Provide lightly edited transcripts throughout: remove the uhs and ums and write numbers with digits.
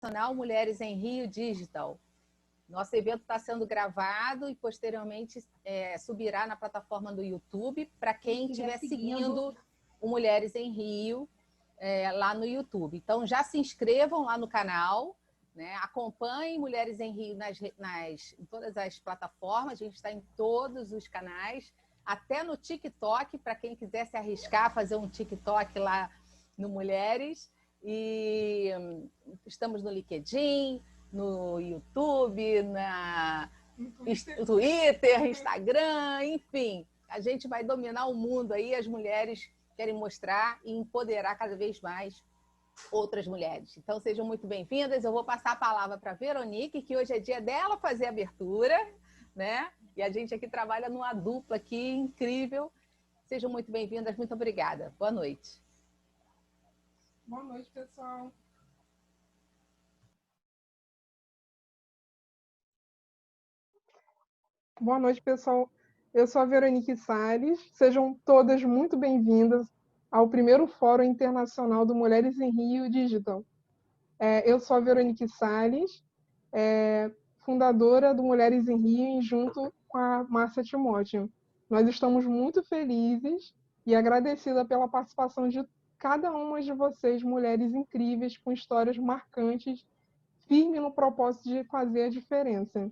Internacional Mulheres em Rio Digital. Nosso evento está sendo gravado e posteriormente subirá na plataforma do YouTube para quem estiver seguindo o Mulheres em Rio lá no YouTube. Então já se inscrevam lá no canal, né? Acompanhem Mulheres em Rio em todas as plataformas, a gente está em todos os canais, até no TikTok, para quem quiser se arriscar, fazer um TikTok lá no Mulheres. E estamos no LinkedIn, no YouTube, no Twitter, Instagram, enfim. A gente vai dominar o mundo aí, as mulheres querem mostrar e empoderar cada vez mais outras mulheres. Então, sejam muito bem-vindas. Eu vou passar a palavra para a Veronique, que hoje é dia dela fazer a abertura, né? E a gente aqui trabalha numa dupla aqui incrível. Sejam muito bem-vindas, muito obrigada. Boa noite. Boa noite, pessoal. Boa noite, pessoal. Eu sou a Veronique Salles. Sejam todas muito bem-vindas ao primeiro Fórum Internacional do Mulheres em Rio Digital. Eu sou a Veronique Salles, fundadora do Mulheres em Rio, junto com a Márcia Timóteo. Nós estamos muito felizes e agradecida pela participação de cada uma de vocês, mulheres incríveis, com histórias marcantes, firme no propósito de fazer a diferença.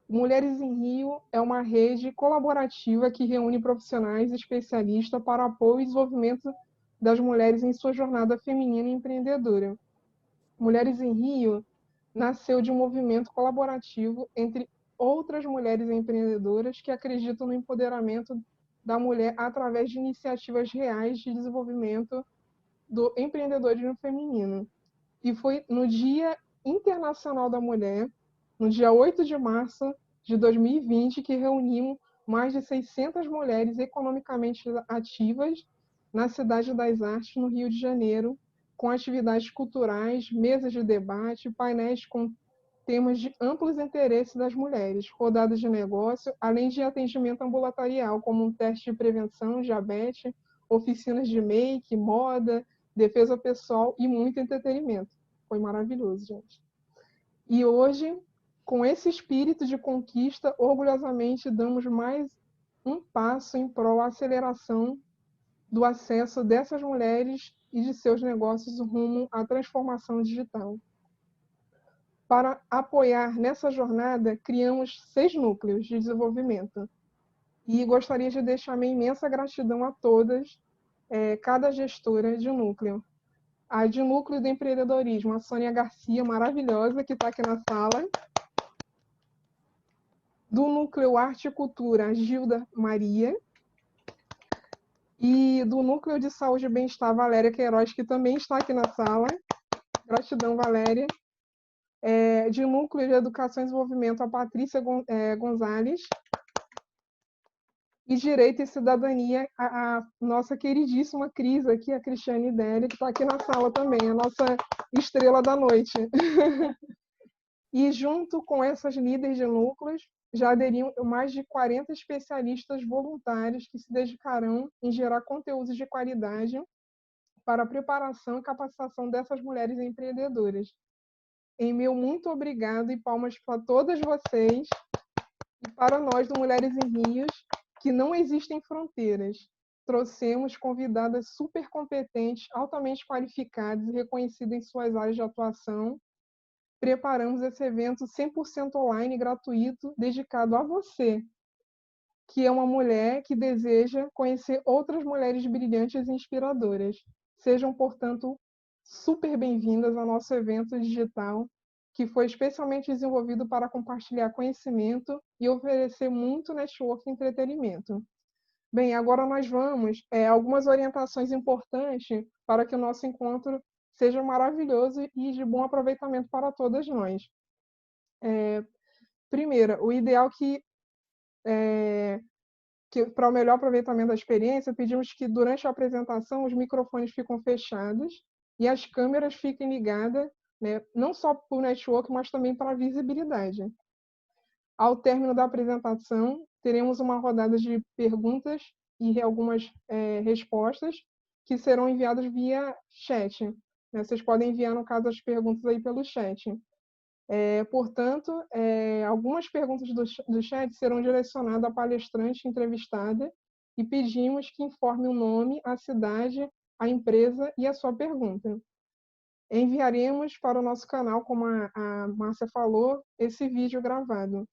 Mulheres em Rio é uma rede colaborativa que reúne profissionais e especialistas para apoio e desenvolvimento das mulheres em sua jornada feminina e empreendedora. Mulheres em Rio nasceu de um movimento colaborativo entre outras mulheres empreendedoras que acreditam no empoderamento da mulher através de iniciativas reais de desenvolvimento do empreendedorismo feminino. E foi no Dia Internacional da Mulher, no dia 8 de março de 2020, que reunimos mais de 600 mulheres economicamente ativas na Cidade das Artes, no Rio de Janeiro, com atividades culturais, mesas de debate, painéis com temas de amplos interesses das mulheres, rodadas de negócio, além de atendimento ambulatorial, como um teste de prevenção, diabetes, oficinas de make, moda, defesa pessoal e muito entretenimento. Foi maravilhoso, gente. E hoje, com esse espírito de conquista, orgulhosamente damos mais um passo em prol da aceleração do acesso dessas mulheres e de seus negócios rumo à transformação digital. Para apoiar nessa jornada, criamos 6 núcleos de desenvolvimento. E gostaria de deixar minha imensa gratidão a todas, cada gestora de núcleo. A de núcleo de empreendedorismo, a Sônia Garcia, maravilhosa, que está aqui na sala. Do núcleo Arte e Cultura, a Gilda Maria. E do núcleo de Saúde e Bem-Estar, Valéria Queiroz, que também está aqui na sala. Gratidão, Valéria. De núcleo de Educação e Desenvolvimento, a Patrícia Gonzalez. E Direito e Cidadania, a nossa queridíssima Cris aqui, a Cristiane Deli, que está aqui na sala também, a nossa estrela da noite. E junto com essas líderes de núcleos, já aderiram mais de 40 especialistas voluntários que se dedicarão em gerar conteúdos de qualidade para a preparação e capacitação dessas mulheres empreendedoras. Em meu muito obrigado e palmas para todas vocês e para nós do Mulheres em Rios, que não existem fronteiras. Trouxemos convidadas super competentes, altamente qualificadas e reconhecidas em suas áreas de atuação. Preparamos esse evento 100% online, gratuito, dedicado a você, que é uma mulher que deseja conhecer outras mulheres brilhantes e inspiradoras. Sejam, portanto, super bem-vindas ao nosso evento digital, que foi especialmente desenvolvido para compartilhar conhecimento e oferecer muito network e entretenimento. Bem, agora nós vamos algumas orientações importantes para que o nosso encontro seja maravilhoso e de bom aproveitamento para todas nós. Primeiro, o ideal que para o melhor aproveitamento da experiência, pedimos que durante a apresentação os microfones ficam fechados e as câmeras fiquem ligadas, né, não só para o network, mas também para a visibilidade. Ao término da apresentação, teremos uma rodada de perguntas e algumas respostas que serão enviadas via chat. né? Vocês podem enviar, no caso, as perguntas aí pelo chat. Portanto, algumas perguntas do chat serão direcionadas à palestrante entrevistada e pedimos que informe o nome, a cidade, a empresa e a sua pergunta. Enviaremos para o nosso canal, como a Márcia falou, esse vídeo gravado.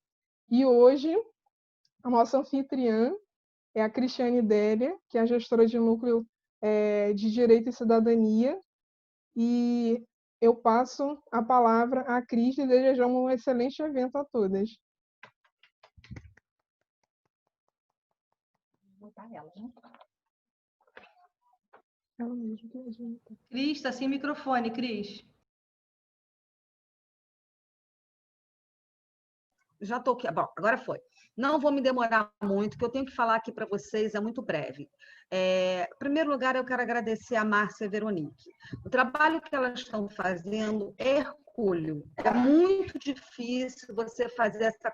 E hoje, a nossa anfitriã é a Cristiane Délia, que é a gestora de núcleo de Direito e Cidadania, e eu passo a palavra à Cris e desejamos um excelente evento a todas. Vou botar ela, né? Ela mesmo que adianta. Cris, está sem microfone, Cris. Já estou aqui. Bom, agora foi. Não vou me demorar muito, o que eu tenho que falar aqui para vocês é muito breve. Em primeiro lugar, eu quero agradecer a Márcia e a Veronique. O trabalho que elas estão fazendo é hercúleo. É muito difícil você fazer essa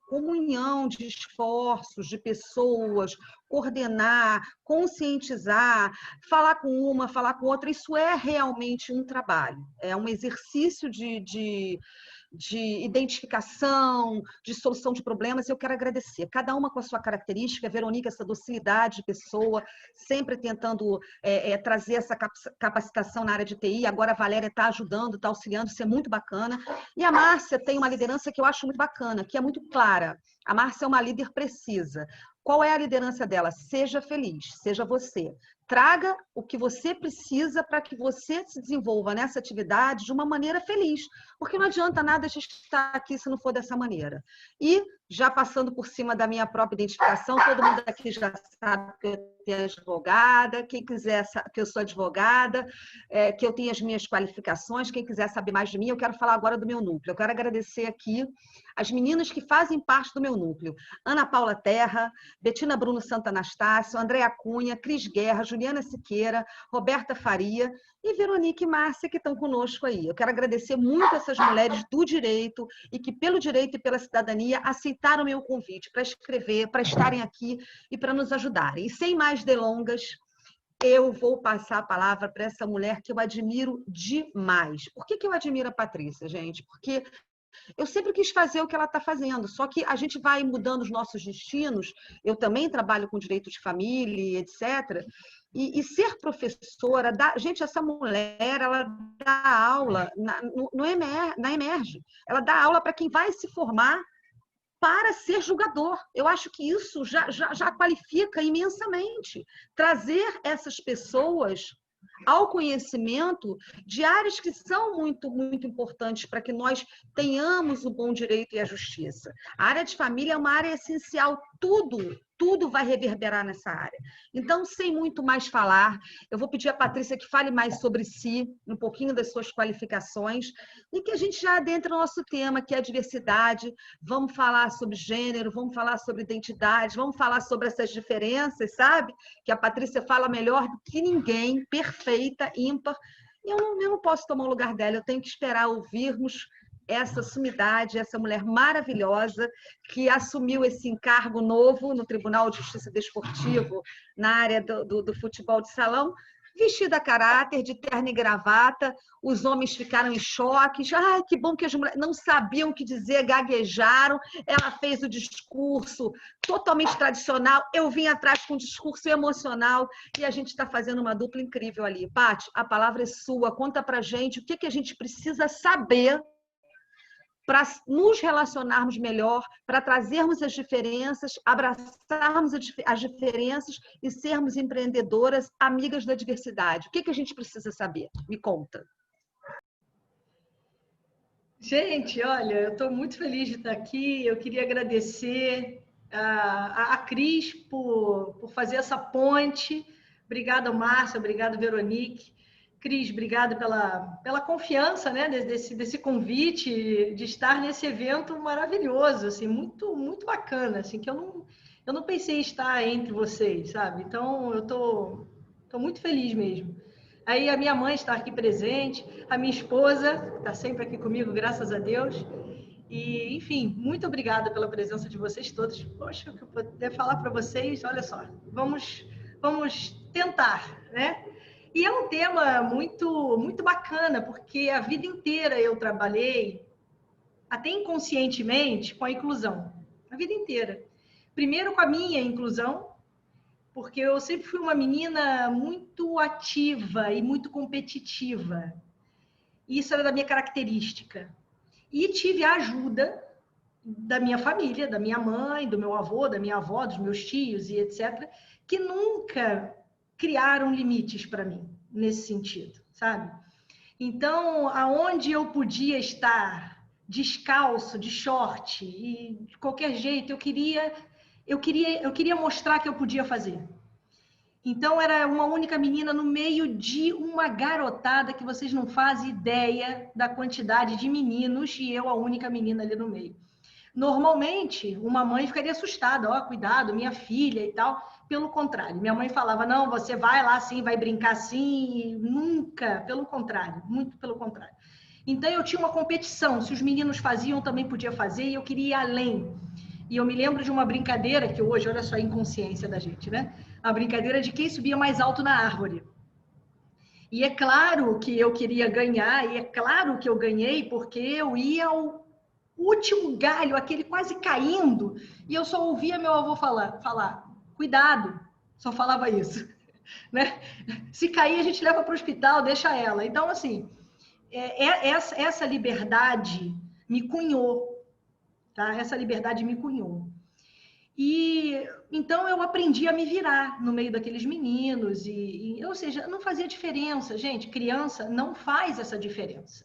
comunhão de esforços, de pessoas, coordenar, conscientizar, falar com uma, falar com outra. Isso é realmente um trabalho. É um exercício de identificação, de solução de problemas, eu quero agradecer. Cada uma com a sua característica, a Veronique, essa docilidade de pessoa, sempre tentando trazer essa capacitação na área de TI, agora a Valéria está ajudando, está auxiliando, isso é muito bacana. E a Márcia tem uma liderança que eu acho muito bacana, que é muito clara. A Márcia é uma líder precisa. Qual é a liderança dela? Seja feliz, seja você. Traga o que você precisa para que você se desenvolva nessa atividade de uma maneira feliz. Porque não adianta nada a gente estar aqui se não for dessa maneira. E, já passando por cima da minha própria identificação, todo mundo aqui já sabe que eu tenho advogada, quem quiser que eu sou advogada, que eu tenho as minhas qualificações, quem quiser saber mais de mim, eu quero falar agora do meu núcleo. Eu quero agradecer aqui as meninas que fazem parte do meu núcleo. Ana Paula Terra, Betina Bruno Santanastácio, Andréa Cunha, Cris Guerra, Juliana Siqueira, Roberta Faria e Veronique e Márcia, que estão conosco aí. Eu quero agradecer muito essas mulheres do direito e que, pelo direito e pela cidadania, aceitaram o meu convite para escrever, para estarem aqui e para nos ajudarem. E sem mais delongas, eu vou passar a palavra para essa mulher que eu admiro demais. Por que eu admiro a Patrícia, gente? Porque eu sempre quis fazer o que ela está fazendo, só que a gente vai mudando os nossos destinos. Eu também trabalho com direito de família, etc. E ser professora, gente, essa mulher, ela dá aula na Emerge. Ela dá aula para quem vai se formar para ser julgador. Eu acho que isso já qualifica imensamente. Trazer essas pessoas ao conhecimento de áreas que são muito, muito importantes para que nós tenhamos o bom direito e a justiça. A área de família é uma área essencial, tudo vai reverberar nessa área. Então, sem muito mais falar, eu vou pedir à Patrícia que fale mais sobre si, um pouquinho das suas qualificações, e que a gente já adentre no nosso tema, que é a diversidade. Vamos falar sobre gênero, vamos falar sobre identidade, vamos falar sobre essas diferenças, sabe? Que a Patrícia fala melhor do que ninguém, perfeita, ímpar. E eu não posso tomar o lugar dela, eu tenho que esperar ouvirmos essa sumidade, essa mulher maravilhosa que assumiu esse encargo novo no Tribunal de Justiça Desportivo, na área do futebol de salão, vestida a caráter, de terno e gravata. Os homens ficaram em choque. Ai, que bom que as mulheres não sabiam o que dizer, gaguejaram. Ela fez o discurso totalmente tradicional. Eu vim atrás com um discurso emocional e a gente está fazendo uma dupla incrível ali. Paty, a palavra é sua. Conta pra gente o que a gente precisa saber para nos relacionarmos melhor, para trazermos as diferenças, abraçarmos as diferenças e sermos empreendedoras, amigas da diversidade. O que a gente precisa saber? Me conta. Gente, olha, eu estou muito feliz de estar aqui. Eu queria agradecer a Cris por fazer essa ponte. Obrigada, Márcia. Obrigada, Veronique. Cris, obrigada pela confiança, né, desse convite, de estar nesse evento maravilhoso, assim, muito, muito bacana, assim, que eu não pensei em estar entre vocês, sabe? Então, eu tô muito feliz mesmo. Aí a minha mãe está aqui presente, a minha esposa está sempre aqui comigo, graças a Deus. E, enfim, muito obrigada pela presença de vocês todos. Poxa, o que eu puder falar para vocês, olha só, vamos tentar, né? E é um tema muito, muito bacana, porque a vida inteira eu trabalhei, até inconscientemente, com a inclusão. A vida inteira. Primeiro com a minha inclusão, porque eu sempre fui uma menina muito ativa e muito competitiva. Isso era da minha característica. E tive a ajuda da minha família, da minha mãe, do meu avô, da minha avó, dos meus tios e etc., que nunca criaram limites para mim nesse sentido, sabe? Então, aonde eu podia estar descalço, de short e de qualquer jeito, eu queria mostrar que eu podia fazer. Então, era uma única menina no meio de uma garotada que vocês não fazem ideia da quantidade de meninos e eu a única menina ali no meio. Normalmente, uma mãe ficaria assustada, ó, cuidado, minha filha e tal. Pelo contrário, minha mãe falava, não, você vai lá sim, vai brincar sim, e nunca, pelo contrário, muito pelo contrário. Então, eu tinha uma competição, se os meninos faziam, eu também podia fazer, e eu queria ir além. E eu me lembro de uma brincadeira, que hoje, olha só a inconsciência da gente, né? A brincadeira de quem subia mais alto na árvore. E é claro que eu queria ganhar, e é claro que eu ganhei, porque eu ia ao último galho, aquele quase caindo, e eu só ouvia meu avô falar cuidado, só falava isso, né? Se cair, a gente leva para o hospital, deixa ela. Então, assim, essa liberdade me cunhou, tá? Essa liberdade me cunhou. E então eu aprendi a me virar no meio daqueles meninos, ou seja, não fazia diferença, gente. Criança não faz essa diferença.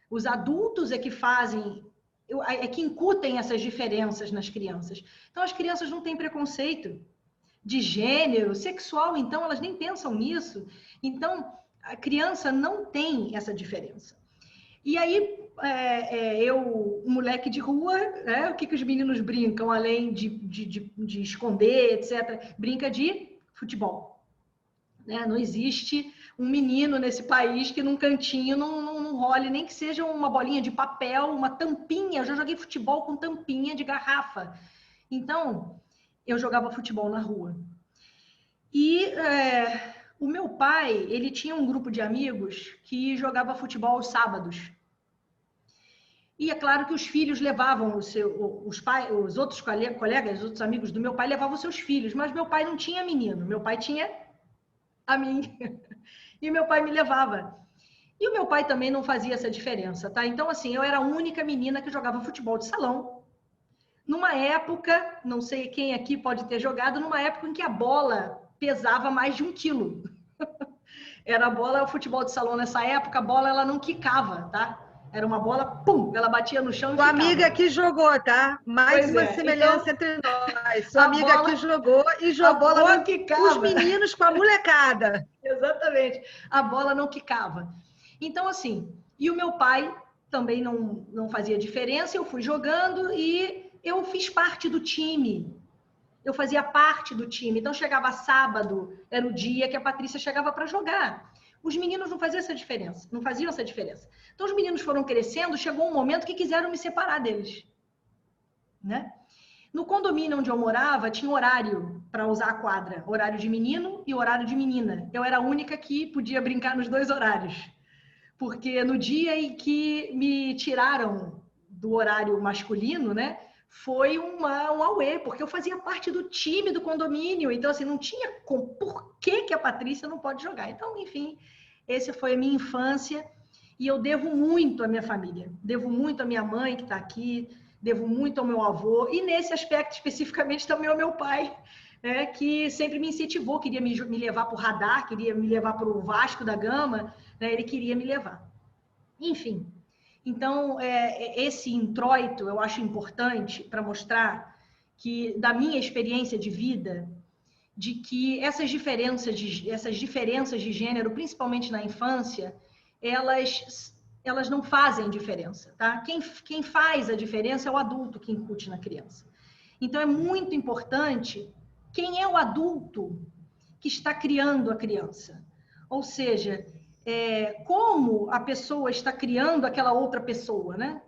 Os adultos é que fazem, é que incutem essas diferenças nas crianças. Então as crianças não têm preconceito de gênero, sexual, então elas nem pensam nisso. Então a criança não tem essa diferença. E aí, um moleque de rua, o que os meninos brincam, além de esconder, etc., brinca de futebol. Né? Não existe um menino nesse país que num cantinho não role, nem que seja uma bolinha de papel, uma tampinha. Eu já joguei futebol com tampinha de garrafa. Então, eu jogava futebol na rua. E o meu pai, ele tinha um grupo de amigos que jogava futebol aos sábados. E é claro que os filhos levavam os outros colegas, os outros amigos do meu pai levavam os seus filhos, mas meu pai não tinha menino, meu pai tinha a mim. E meu pai me levava. E o meu pai também não fazia essa diferença, tá? Então, assim, eu era a única menina que jogava futebol de salão. Numa época, não sei quem aqui pode ter jogado, numa época em que a bola pesava mais de 1 quilo. Era a bola, o futebol de salão nessa época, a bola ela não quicava, tá? Era uma bola, pum, ela batia no chão e ficava. Sua amiga aqui jogou, tá? Mais uma semelhança entre nós. Sua amiga aqui jogou e jogou bola quicava. Os meninos com a molecada. Exatamente. A bola não quicava. Então, assim, e o meu pai também não fazia diferença, eu fui jogando e eu fiz parte do time. Eu fazia parte do time. Então, chegava sábado, era o dia que a Patrícia chegava para jogar. Os meninos não faziam essa diferença, não faziam essa diferença. Então, os meninos foram crescendo, chegou um momento que quiseram me separar deles. Né? No condomínio onde eu morava, tinha horário para usar a quadra. Horário de menino e horário de menina. Eu era a única que podia brincar nos 2 horários. Porque no dia em que me tiraram do horário masculino, né? Foi um auê, porque eu fazia parte do time do condomínio, então assim, não tinha por que a Patrícia não pode jogar. Então, enfim, essa foi a minha infância e eu devo muito à minha família, devo muito à minha mãe que está aqui, devo muito ao meu avô e nesse aspecto especificamente também ao meu pai, que sempre me incentivou, queria me levar para o radar, queria me levar para o Vasco da Gama, né? Ele queria me levar. Enfim. Então, esse introito eu acho importante para mostrar que, da minha experiência de vida, de que essas diferenças de gênero, principalmente na infância, elas não fazem diferença, tá? Quem faz a diferença é o adulto que incute na criança. Então, é muito importante quem é o adulto que está criando a criança. Ou seja, como a pessoa está criando aquela outra pessoa, né?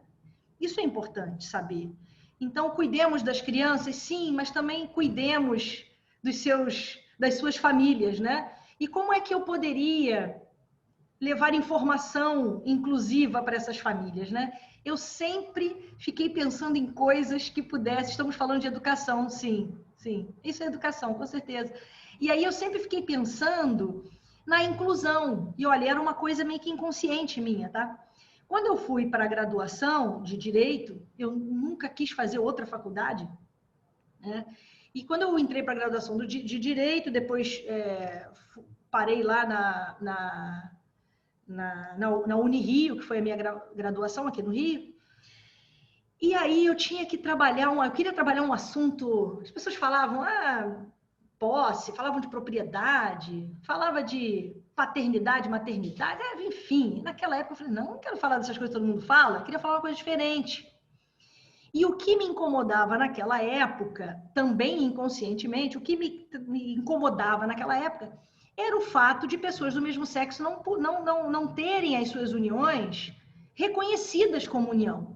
Isso é importante saber. Então, cuidemos das crianças, sim, mas também cuidemos das suas famílias, né? E como é que eu poderia levar informação inclusiva para essas famílias, né? Eu sempre fiquei pensando em coisas que pudessem... Estamos falando de educação, sim, sim. Isso é educação, com certeza. E aí eu sempre fiquei pensando na inclusão. E olha, era uma coisa meio que inconsciente minha, tá? Quando eu fui para a graduação de Direito, eu nunca quis fazer outra faculdade, né? E quando eu entrei para a graduação de Direito, depois parei lá na Unirio, que foi a minha graduação aqui no Rio. E aí eu tinha que trabalhar, eu queria trabalhar um assunto, as pessoas falavam, posse, falavam de propriedade, falava de paternidade, maternidade, enfim. Naquela época eu falei, não quero falar dessas coisas que todo mundo fala, eu queria falar uma coisa diferente. E o que me incomodava naquela época, também inconscientemente, o que me incomodava naquela época era o fato de pessoas do mesmo sexo não terem as suas uniões reconhecidas como união.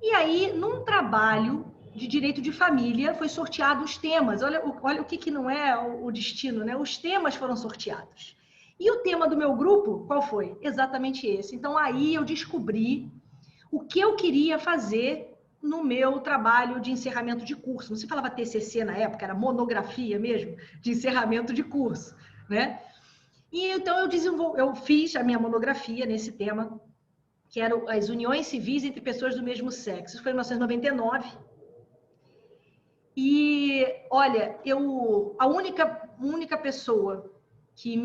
E aí, num trabalho de direito de família, foi sorteado os temas. Olha o que não é o destino, né? Os temas foram sorteados. E o tema do meu grupo, qual foi? Exatamente esse. Então, aí eu descobri o que eu queria fazer no meu trabalho de encerramento de curso. Não se falava TCC na época, era monografia mesmo, de encerramento de curso, né? E então eu fiz a minha monografia nesse tema, que eram as uniões civis entre pessoas do mesmo sexo. Isso foi em 1999. E, olha, a única pessoa que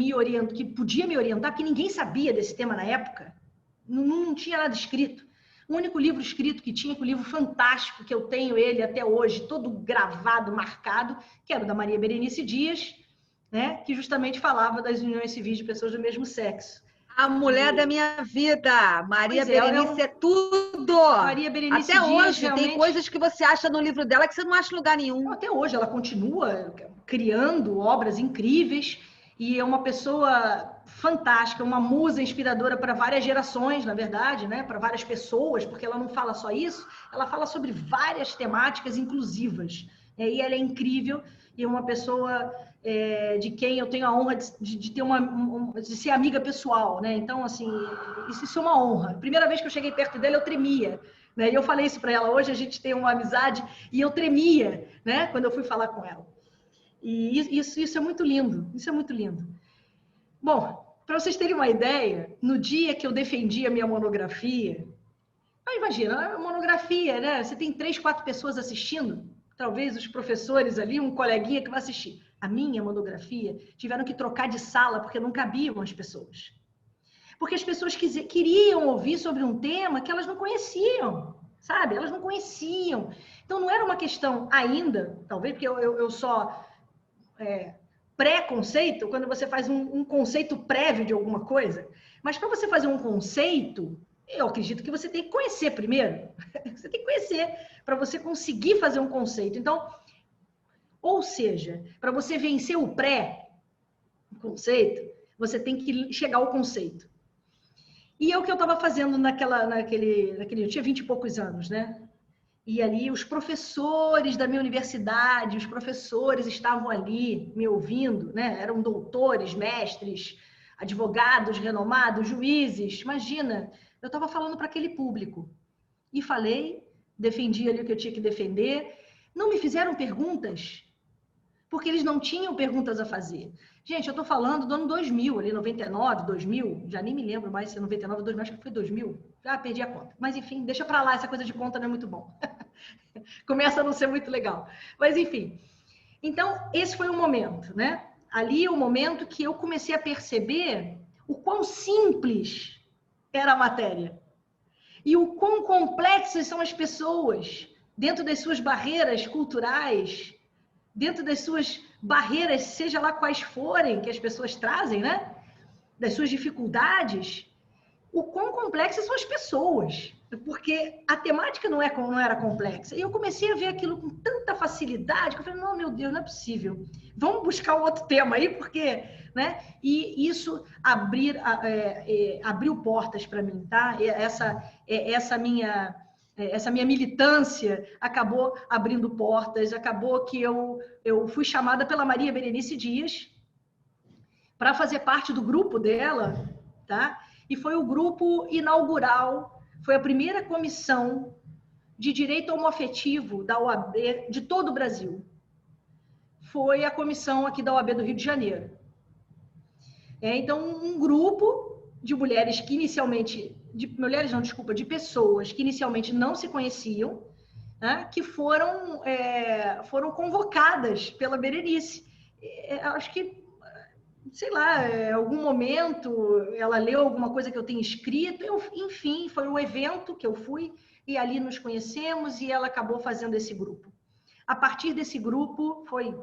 que podia me orientar, porque ninguém sabia desse tema na época, não tinha nada escrito. O único livro escrito que tinha, que o livro fantástico, que eu tenho ele até hoje, todo gravado, marcado, que era o da Maria Berenice Dias, né? Que justamente falava das uniões civis de pessoas do mesmo sexo. A mulher da minha vida, Maria Berenice é tudo. Maria Berenice até Dias, hoje realmente... tem coisas que você acha no livro dela que você não acha em lugar nenhum. Até hoje ela continua criando obras incríveis e é uma pessoa fantástica, uma musa inspiradora para várias gerações, na verdade, né? Para várias pessoas, porque ela não fala só isso, ela fala sobre várias temáticas inclusivas. E ela é incrível e é uma pessoa de quem eu tenho a honra de ter de ser amiga pessoal, né? Então, assim, isso é uma honra. Primeira vez que eu cheguei perto dela, eu tremia, né? E eu falei isso para ela. Hoje a gente tem uma amizade e eu tremia, né? Quando eu fui falar com ela. E isso é muito lindo. Isso é muito lindo. Bom, para vocês terem uma ideia, no dia que eu defendi a minha monografia, imagina, a monografia, né? Você tem 3, 4 pessoas assistindo, talvez os professores ali, um coleguinha que vai assistir. A minha monografia tiveram que trocar de sala porque não cabiam as pessoas. Porque as pessoas queriam ouvir sobre um tema que elas não conheciam, sabe? Elas não conheciam. Então, não era uma questão ainda, talvez porque eu só... pré-conceito, quando você faz um conceito prévio de alguma coisa. Mas para você fazer um conceito, eu acredito que você tem que conhecer primeiro. Você tem que conhecer para você conseguir fazer um conceito. Então, ou seja, para você vencer o pré-conceito, você tem que chegar ao conceito. E é o que eu estava fazendo naquele... Eu tinha 20 e poucos anos, né? E ali os professores da minha universidade, os professores estavam ali me ouvindo, né? Eram doutores, mestres, advogados renomados, juízes. Imagina, eu estava falando para aquele público. E falei, defendi ali o que eu tinha que defender. Não me fizeram perguntas, porque eles não tinham perguntas a fazer. Gente, eu estou falando do ano 2000, ali 99, 2000, já nem me lembro mais se é 99, 2000, acho que foi 2000. Já perdi a conta. Mas, enfim, deixa para lá, essa coisa de conta não é muito bom. Começa a não ser muito legal. Mas, enfim. Então, esse foi o momento, né? Ali é o momento que eu comecei a perceber o quão simples era a matéria. E o quão complexas são as pessoas dentro das suas barreiras culturais, dentro das suas barreiras, seja lá quais forem que as pessoas trazem, né? Das suas dificuldades, o quão complexas são as pessoas, porque a temática não era complexa. E eu comecei a ver aquilo com tanta facilidade que eu falei, não, meu Deus, não é possível. Vamos buscar um outro tema aí, porque... né? E isso abriu portas para mim, tá? Essa minha militância acabou abrindo portas, acabou que eu fui chamada pela Maria Berenice Dias, para fazer parte do grupo dela, tá? E foi o grupo inaugural, foi a primeira comissão de direito homoafetivo da OAB de todo o Brasil. Foi a comissão aqui da OAB do Rio de Janeiro. Então, um grupo de mulheres que inicialmente, de pessoas que inicialmente não se conheciam, né, que foram convocadas pela Berenice. Acho que, sei lá, em algum momento ela leu alguma coisa que eu tenho escrito, enfim, foi um evento que eu fui e ali nos conhecemos e ela acabou fazendo esse grupo. A partir desse grupo foi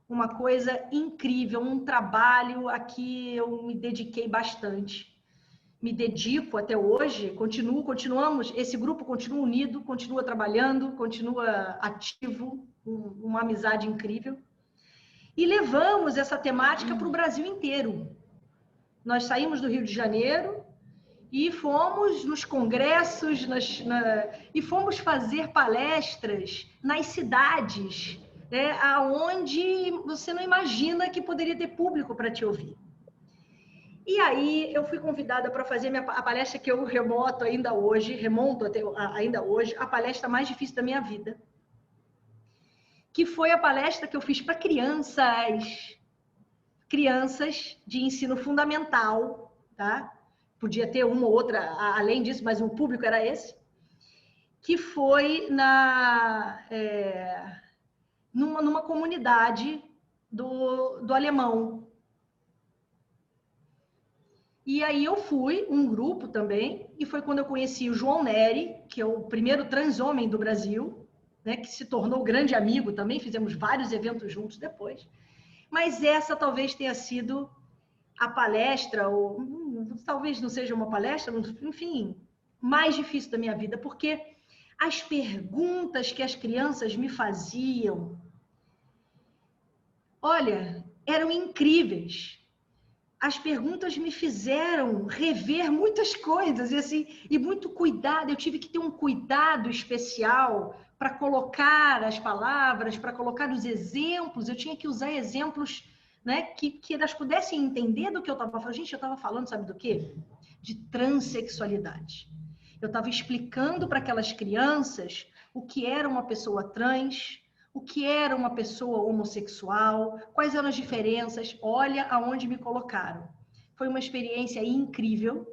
uma coisa incrível, um trabalho a que eu me dediquei bastante. Me dedico até hoje, continuamos, esse grupo continua unido, continua trabalhando, continua ativo, uma amizade incrível. E levamos essa temática para o Brasil inteiro. Nós saímos do Rio de Janeiro e fomos nos congressos, e fomos fazer palestras nas cidades, aonde você não imagina que poderia ter público para te ouvir. E aí eu fui convidada para fazer a palestra que eu remonto ainda hoje, a palestra mais difícil da minha vida, que foi a palestra que eu fiz para crianças de ensino fundamental, tá? Podia ter uma ou outra além disso, mas o público era esse, que foi numa comunidade do alemão. E aí eu fui, um grupo também, e foi quando eu conheci o João Neri, que é o primeiro transhomem do Brasil, né, que se tornou grande amigo também, fizemos vários eventos juntos depois. Mas essa talvez tenha sido a palestra, ou talvez não seja uma palestra, enfim, mais difícil da minha vida, porque as perguntas que as crianças me faziam, olha, eram incríveis. As perguntas me fizeram rever muitas coisas, e muito cuidado, eu tive que ter um cuidado especial para colocar as palavras, para colocar os exemplos, eu tinha que usar exemplos, né, que elas pudessem entender do que eu estava falando. Gente, eu estava falando, sabe do quê? De transexualidade. Eu estava explicando para aquelas crianças o que era uma pessoa trans, o que era uma pessoa homossexual, quais eram as diferenças, olha aonde me colocaram. Foi uma experiência incrível,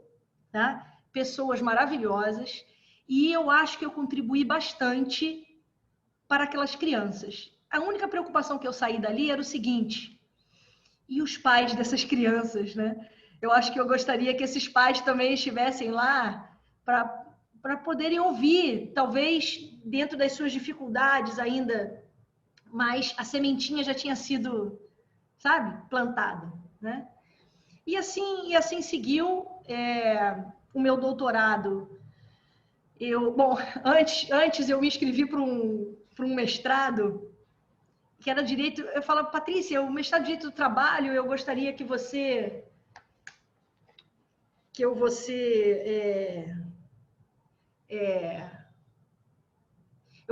tá? Pessoas maravilhosas, e eu acho que eu contribuí bastante para aquelas crianças. A única preocupação que eu saí dali era o seguinte: e os pais dessas crianças, né? Eu acho que eu gostaria que esses pais também estivessem lá para poderem ouvir, talvez dentro das suas dificuldades ainda, mas a sementinha já tinha sido, sabe, plantada, né? E assim seguiu o meu doutorado. Antes eu me inscrevi para um mestrado que era direito. Eu falava, Patrícia, o mestrado de direito do trabalho, eu gostaria que eu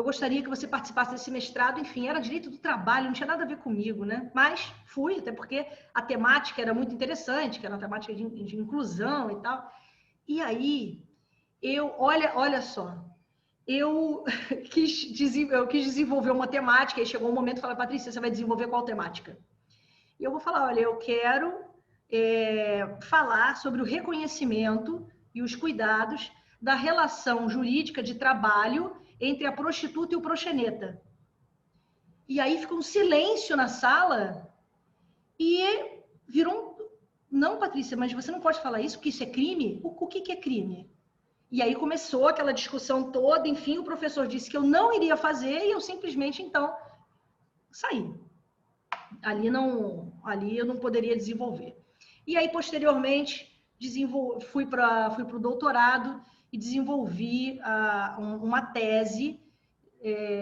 gostaria que você participasse desse mestrado. Enfim, era direito do trabalho, não tinha nada a ver comigo, né? Mas fui, até porque a temática era muito interessante, que era uma temática de inclusão e tal. E aí, olha só, eu quis desenvolver uma temática, e chegou um momento e falei, Patrícia, você vai desenvolver qual temática? E eu vou falar, olha, eu quero falar sobre o reconhecimento e os cuidados da relação jurídica de trabalho entre a prostituta e o proxeneta. E aí ficou um silêncio na sala e virou não, Patrícia, mas você não pode falar isso, porque isso é crime? O que é crime? E aí começou aquela discussão toda, enfim, o professor disse que eu não iria fazer e eu simplesmente, então, saí. Ali eu não poderia desenvolver. E aí, posteriormente, fui para o doutorado e desenvolvi uma tese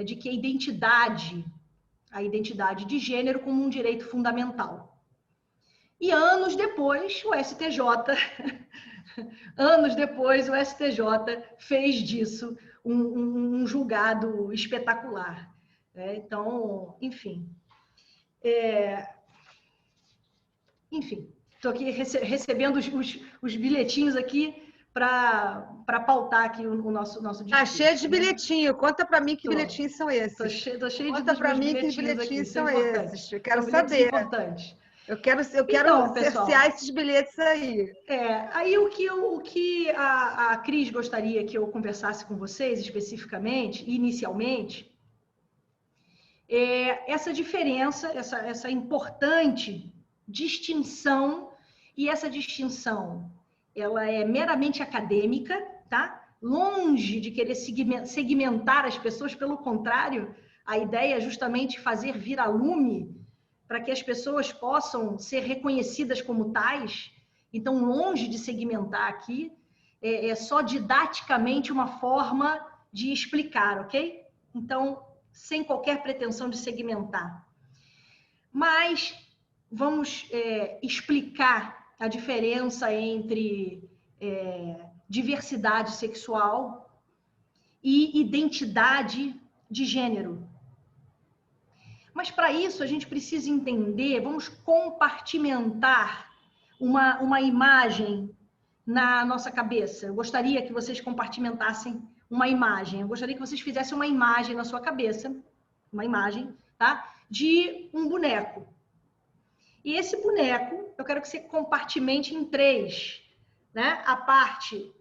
de que a identidade de gênero como um direito fundamental. E anos depois, o STJ fez disso um julgado espetacular. Então, enfim. Enfim, estou aqui recebendo os bilhetinhos aqui para pautar aqui o nosso discurso. Tá cheio de bilhetinho. Conta para mim que bilhetinhos são esses. Tô cheio Conta para mim que bilhetinhos são esses. Eu quero saber. Importantes. Eu quero Então, cercear esses bilhetes aí. Aí o que a Cris gostaria que eu conversasse com vocês especificamente, inicialmente, é essa diferença, essa importante distinção, e essa distinção ela é meramente acadêmica, tá? Longe de querer segmentar as pessoas, pelo contrário, a ideia é justamente fazer vir a lume para que as pessoas possam ser reconhecidas como tais. Então, longe de segmentar aqui, é só didaticamente uma forma de explicar, ok? Então, sem qualquer pretensão de segmentar. Mas vamos explicar a diferença entre diversidade sexual e identidade de gênero. Mas para isso a gente precisa entender, vamos compartimentar uma imagem na nossa cabeça. Eu gostaria que vocês compartimentassem uma imagem. Eu gostaria que vocês fizessem uma imagem na sua cabeça, uma imagem, tá? De um boneco. E esse boneco, eu quero que você compartimente em 3, né? A parte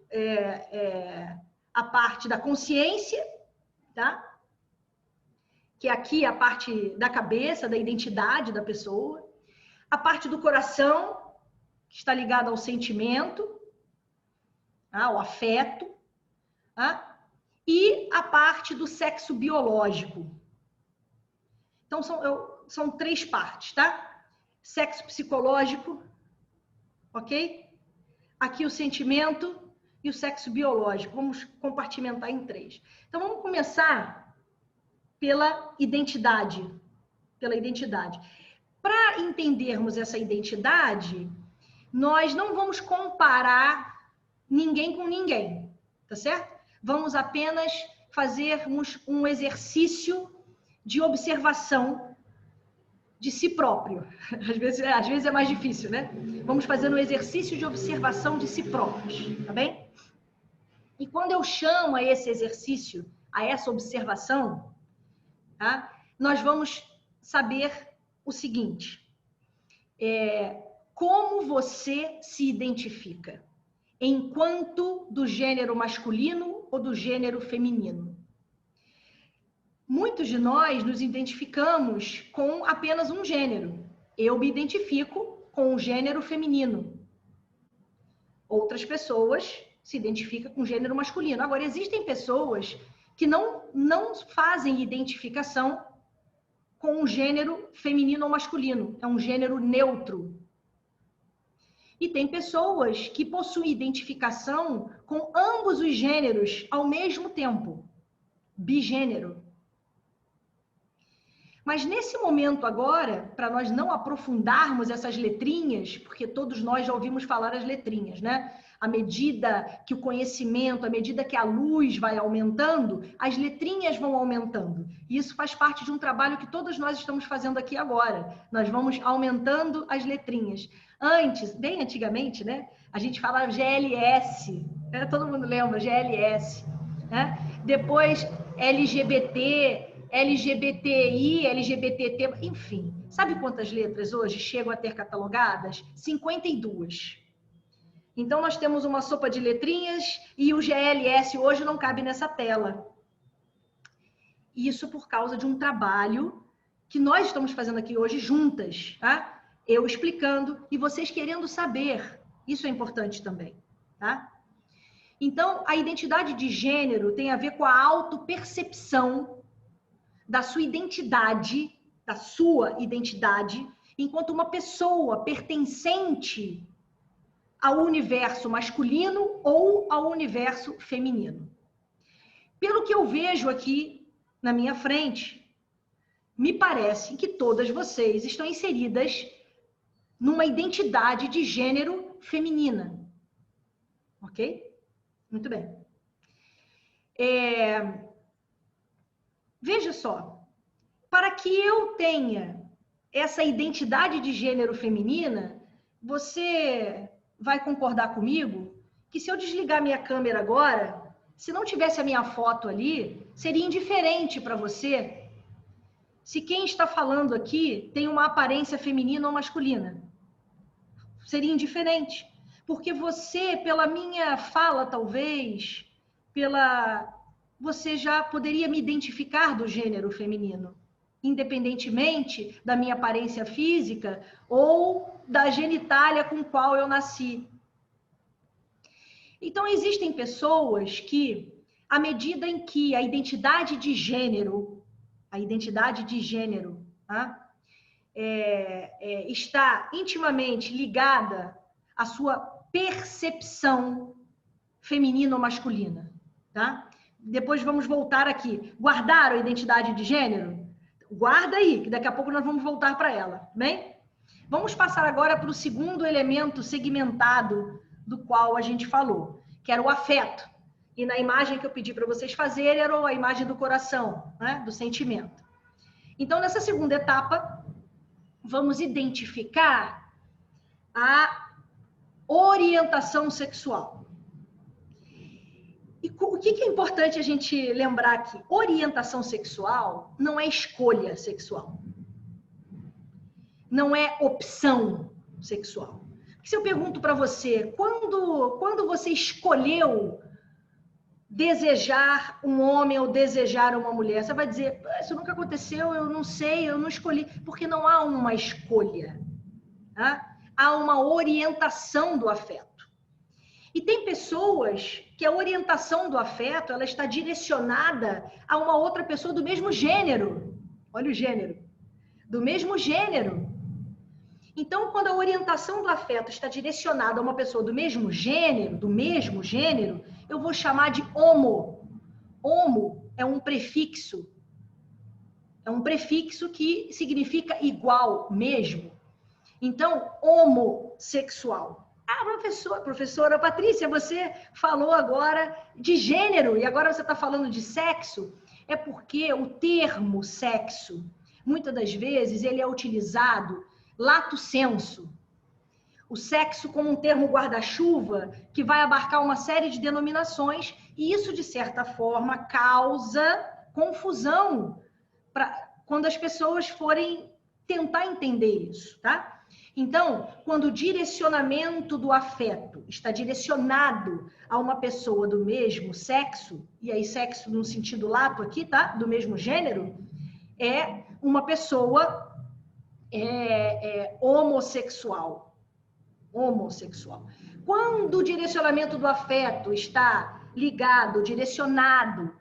da consciência, tá? Que é aqui a parte da cabeça, da identidade da pessoa. A parte do coração, que está ligada ao sentimento, ao afeto. Tá? E a parte do sexo biológico. Então, são 3 partes, tá? Sexo psicológico, ok? Aqui o sentimento e o sexo biológico. Vamos compartimentar em 3. Então, vamos começar pela identidade. Para entendermos essa identidade, nós não vamos comparar ninguém com ninguém, tá certo? Vamos apenas fazermos um exercício de observação de si próprio. Às vezes é mais difícil, né? Vamos fazer um exercício de observação de si próprios, tá bem? E quando eu chamo a esse exercício, a essa observação, tá? Nós vamos saber o seguinte: como você se identifica? Enquanto do gênero masculino ou do gênero feminino? Muitos de nós nos identificamos com apenas um gênero. Eu me identifico com o gênero feminino. Outras pessoas se identificam com o gênero masculino. Agora, existem pessoas que não fazem identificação com o gênero feminino ou masculino. É um gênero neutro. E tem pessoas que possuem identificação com ambos os gêneros ao mesmo tempo. Bigênero. Mas nesse momento agora, para nós não aprofundarmos essas letrinhas, porque todos nós já ouvimos falar as letrinhas, né? À medida que o conhecimento, à medida que a luz vai aumentando, as letrinhas vão aumentando. E isso faz parte de um trabalho que todos nós estamos fazendo aqui agora. Nós vamos aumentando as letrinhas. Antes, bem antigamente, né? A gente falava GLS, né? Todo mundo lembra, GLS, né? Depois LGBT, LGBTI, LGBTT, enfim. Sabe quantas letras hoje chegam a ter catalogadas? 52. Então, nós temos uma sopa de letrinhas e o GLS hoje não cabe nessa tela. Isso por causa de um trabalho que nós estamos fazendo aqui hoje juntas, tá? Eu explicando e vocês querendo saber. Isso é importante também, tá? Então, a identidade de gênero tem a ver com a autopercepção da sua identidade, enquanto uma pessoa pertencente ao universo masculino ou ao universo feminino. Pelo que eu vejo aqui na minha frente, me parece que todas vocês estão inseridas numa identidade de gênero feminina. Ok? Muito bem. Veja só, para que eu tenha essa identidade de gênero feminina, você vai concordar comigo que se eu desligar minha câmera agora, se não tivesse a minha foto ali, seria indiferente para você se quem está falando aqui tem uma aparência feminina ou masculina. Seria indiferente. Porque você, pela minha fala, talvez, você já poderia me identificar do gênero feminino, independentemente da minha aparência física ou da genitália com qual eu nasci. Então, existem pessoas que, à medida em que a identidade de gênero, tá? Está intimamente ligada à sua percepção feminina ou masculina, tá? Depois vamos voltar aqui. Guardaram a identidade de gênero? Guarda aí, que daqui a pouco nós vamos voltar para ela, bem? Vamos passar agora para o segundo elemento segmentado do qual a gente falou, que era o afeto. E na imagem que eu pedi para vocês fazerem era a imagem do coração, né? Do sentimento. Então, nessa segunda etapa, vamos identificar a orientação sexual. E o que é importante a gente lembrar aqui? Orientação sexual não é escolha sexual. Não é opção sexual. Se eu pergunto para você, quando você escolheu desejar um homem ou desejar uma mulher, você vai dizer, isso nunca aconteceu, eu não sei, eu não escolhi, porque não há uma escolha, tá? Há uma orientação do afeto. E tem pessoas que a orientação do afeto, ela está direcionada a uma outra pessoa do mesmo gênero. Olha o gênero. Do mesmo gênero. Então, quando a orientação do afeto está direcionada a uma pessoa do mesmo gênero, eu vou chamar de homo. Homo é um prefixo. É um prefixo que significa igual, mesmo. Então, homossexual. Ah, professora Patrícia, você falou agora de gênero e agora você está falando de sexo. É porque o termo sexo, muitas das vezes, ele é utilizado lato sensu. O sexo como um termo guarda-chuva que vai abarcar uma série de denominações e isso, de certa forma, causa confusão quando as pessoas forem tentar entender isso, tá? Então, quando o direcionamento do afeto está direcionado a uma pessoa do mesmo sexo, e aí sexo no sentido lato aqui, tá? Do mesmo gênero, é uma pessoa homossexual. Homossexual. Quando o direcionamento do afeto está ligado, direcionado,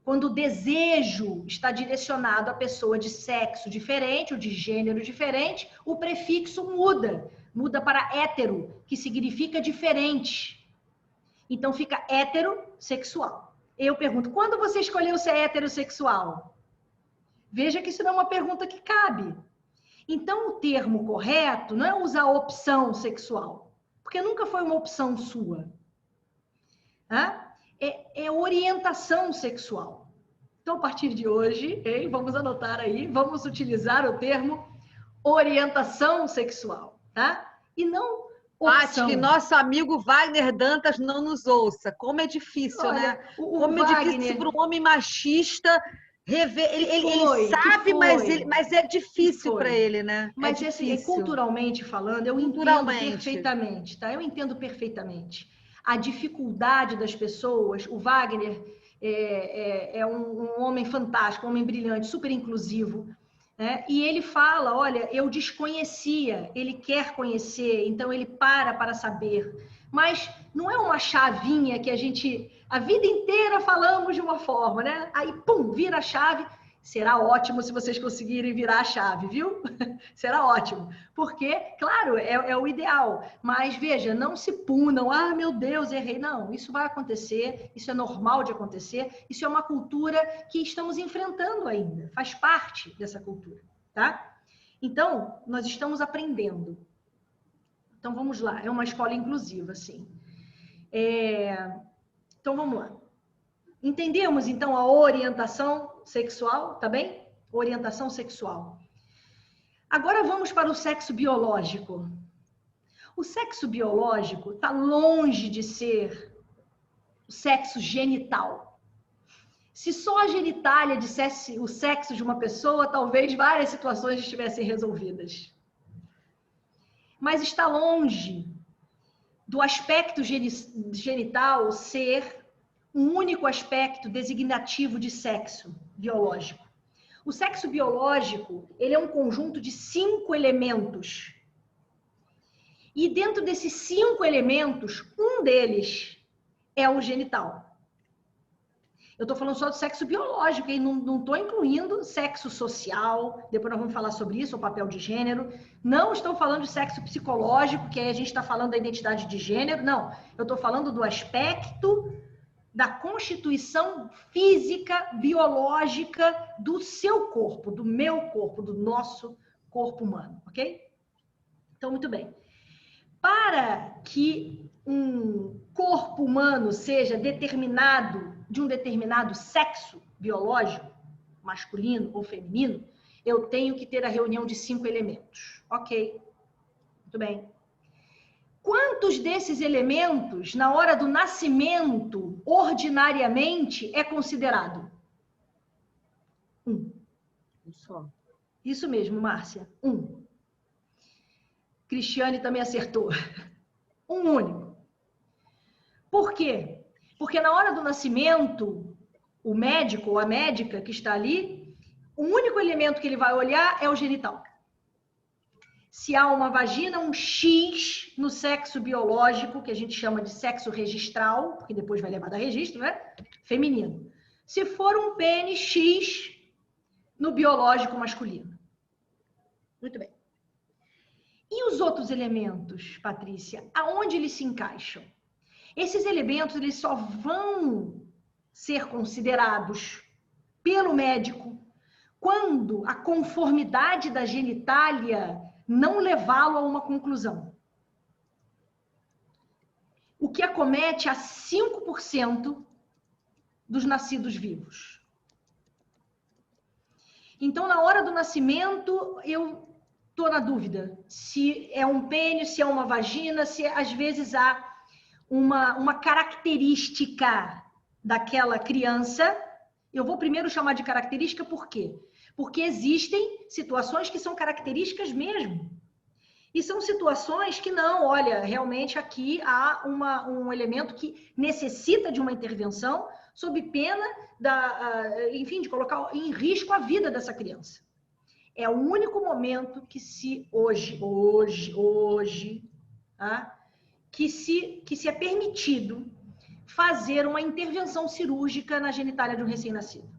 quando o desejo está direcionado a pessoa de sexo diferente ou de gênero diferente, o prefixo muda. Muda para hétero, que significa diferente. Então fica heterossexual. Eu pergunto, quando você escolheu ser heterossexual? Veja que isso não é uma pergunta que cabe. Então, o termo correto não é usar opção sexual, porque nunca foi uma opção sua. É orientação sexual. Então, a partir de hoje, vamos anotar aí, vamos utilizar o termo orientação sexual, tá? E não opção. Acho que nosso amigo Wagner Dantas não nos ouça. Como é difícil, olha, né? Como é difícil para um homem machista... Ele sabe, mas é difícil para ele, né? Mas assim, culturalmente falando, eu entendo perfeitamente, tá? Eu entendo perfeitamente. A dificuldade das pessoas, o Wagner é um homem fantástico, um homem brilhante, super inclusivo, né? E ele fala, olha, eu desconhecia, ele quer conhecer, então ele para saber. Mas não é uma chavinha que a vida inteira falamos de uma forma, né? Aí, pum, vira a chave. Será ótimo se vocês conseguirem virar a chave, viu? Será ótimo. Porque, claro, é o ideal. Mas, veja, não se punam. Ah, meu Deus, errei. Não, isso vai acontecer. Isso é normal de acontecer. Isso é uma cultura que estamos enfrentando ainda. Faz parte dessa cultura, tá? Então, nós estamos aprendendo. Então, vamos lá. É uma escola inclusiva, sim. Então, vamos lá. Entendemos, então, a orientação sexual, tá bem? Orientação sexual. Agora, vamos para o sexo biológico. O sexo biológico está longe de ser o sexo genital. Se só a genitália dissesse o sexo de uma pessoa, talvez várias situações estivessem resolvidas. Mas está longe do aspecto genital ser um único aspecto designativo de sexo biológico. O sexo biológico, ele é um conjunto de 5 elementos. E dentro desses 5 elementos, um deles é o genital. Eu estou falando só do sexo biológico, e não estou incluindo sexo social, depois nós vamos falar sobre isso, o papel de gênero. Não estou falando de sexo psicológico, que aí a gente está falando da identidade de gênero, não. Eu estou falando do aspecto da constituição física, biológica do seu corpo, do meu corpo, do nosso corpo humano, ok? Então, muito bem. Para que um corpo humano seja determinado de um determinado sexo biológico, masculino ou feminino, eu tenho que ter a reunião de 5 elementos. Ok, muito bem. Quantos desses elementos, na hora do nascimento, ordinariamente, é considerado? 1. Só. Isso mesmo, Márcia. 1. Cristiane também acertou. Um único. Por quê? Porque na hora do nascimento, o médico ou a médica que está ali, o único elemento que ele vai olhar é o genital. Se há uma vagina, um X no sexo biológico, que a gente chama de sexo registral, porque depois vai levar a registro, né? Feminino. Se for um pênis, X no biológico masculino. Muito bem. E os outros elementos, Patrícia, aonde eles se encaixam? Esses elementos, eles só vão ser considerados pelo médico quando a conformidade da genitália não levá-lo a uma conclusão. O que acomete a 5% dos nascidos vivos. Então, na hora do nascimento, eu estou na dúvida se é um pênis, se é uma vagina, se às vezes há uma característica daquela criança. Eu vou primeiro chamar de característica por quê? Porque existem situações que são características mesmo. E são situações que não, olha, realmente aqui há um elemento que necessita de uma intervenção sob pena enfim, de colocar em risco a vida dessa criança. É o único momento que se é permitido fazer uma intervenção cirúrgica na genitália de um recém-nascido.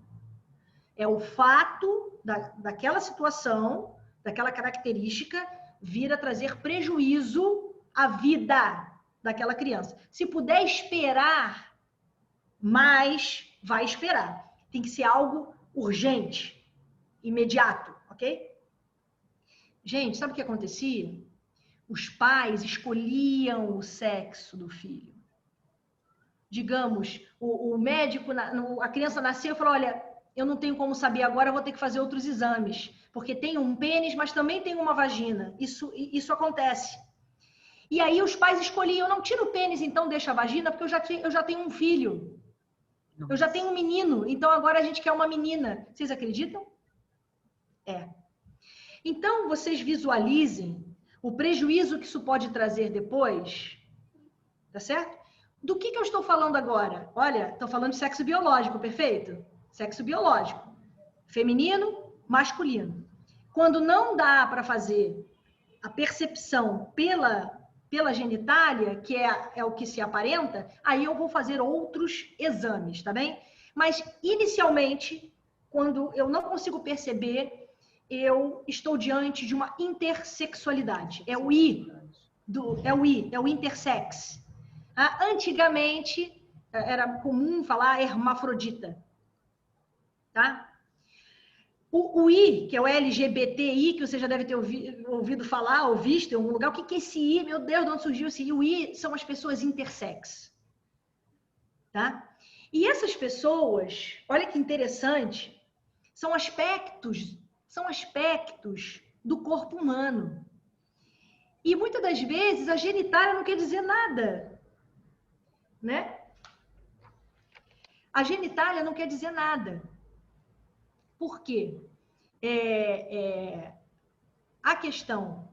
É o fato daquela situação, daquela característica, vir a trazer prejuízo à vida daquela criança. Se puder esperar mais, vai esperar. Tem que ser algo urgente, imediato, ok? Gente, sabe o que acontecia? Os pais escolhiam o sexo do filho. Digamos, o médico, a criança nasceu e falou, olha, eu não tenho como saber agora, vou ter que fazer outros exames, porque tem um pênis, mas também tem uma vagina. Isso acontece. E aí os pais escolhiam, não tira o pênis, então deixa a vagina, porque eu já tenho um filho. Eu já tenho um menino, então agora a gente quer uma menina. Vocês acreditam? É. Então, vocês visualizem o prejuízo que isso pode trazer depois, tá certo? Do que eu estou falando agora? Olha, estou falando de sexo biológico, perfeito? Sexo biológico. Feminino, masculino. Quando não dá para fazer a percepção pela genitália, que é o que se aparenta, aí eu vou fazer outros exames, tá bem? Mas, inicialmente, quando eu não consigo perceber, eu estou diante de uma intersexualidade. É o intersex. Antigamente, era comum falar hermafrodita. Tá? O I, que é o LGBTI, que você já deve ter ouvido falar ou visto em algum lugar. O que é esse I? Meu Deus, de onde surgiu esse I? O I são as pessoas intersex. Tá? E essas pessoas, olha que interessante, são aspectos do corpo humano. E muitas das vezes a genitália não quer dizer nada, né? A genitália não quer dizer nada. Por quê? A questão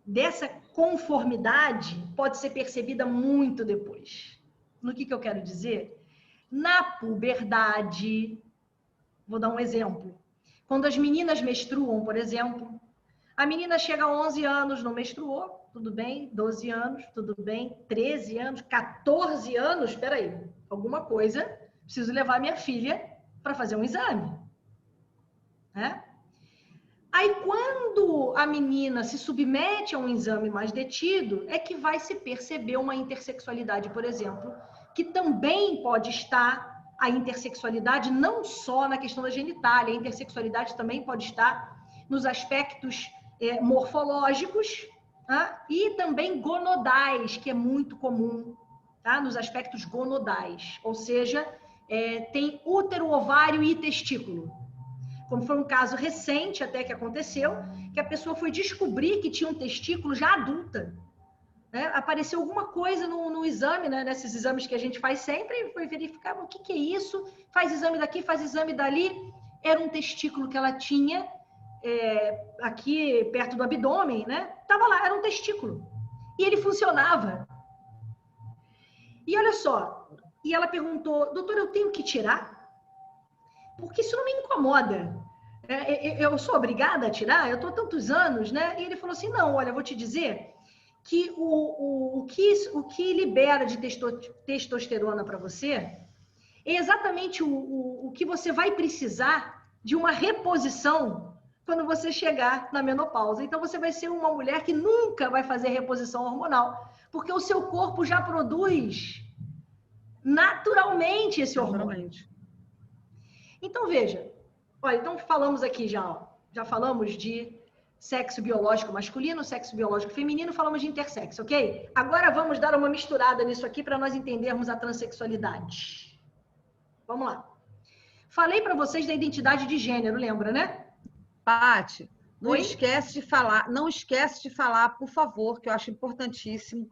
dessa conformidade pode ser percebida muito depois. No que eu quero dizer? Na puberdade, vou dar um exemplo. Quando as meninas menstruam, por exemplo, a menina chega a 11 anos, não menstruou, tudo bem, 12 anos, tudo bem, 13 anos, 14 anos, espera aí, alguma coisa, preciso levar minha filha para fazer um exame, né? Aí, quando a menina se submete a um exame mais detido, é que vai se perceber uma intersexualidade, por exemplo, que também pode estar a intersexualidade não só na questão da genitália, a intersexualidade também pode estar nos aspectos morfológicos, tá? E também gonodais, que é muito comum, tá? Nos aspectos gonodais, ou seja, tem útero, ovário e testículo. Como foi um caso recente até que aconteceu, que a pessoa foi descobrir que tinha um testículo já adulta. Né? Apareceu alguma coisa no exame, né? Nesses exames que a gente faz sempre, foi verificar o que é isso, faz exame daqui, faz exame dali. Era um testículo que ela tinha aqui perto do abdômen, né? Tava lá, era um testículo. E ele funcionava. E olha só, e ela perguntou, doutora, eu tenho que tirar? Porque isso não me incomoda. Eu sou obrigada a tirar? Eu estou há tantos anos, né? E ele falou assim, não, olha, eu vou te dizer que o que libera de testosterona para você é exatamente o que você vai precisar de uma reposição quando você chegar na menopausa. Então, você vai ser uma mulher que nunca vai fazer reposição hormonal, porque o seu corpo já produz naturalmente esse hormônio. Então, veja, olha, então falamos aqui já falamos de sexo biológico masculino, sexo biológico feminino, falamos de intersexo, ok? Agora vamos dar uma misturada nisso aqui para nós entendermos a transexualidade. Vamos lá. Falei para vocês da identidade de gênero, lembra, né? Paty, não esquece de falar, por favor, que eu acho importantíssimo,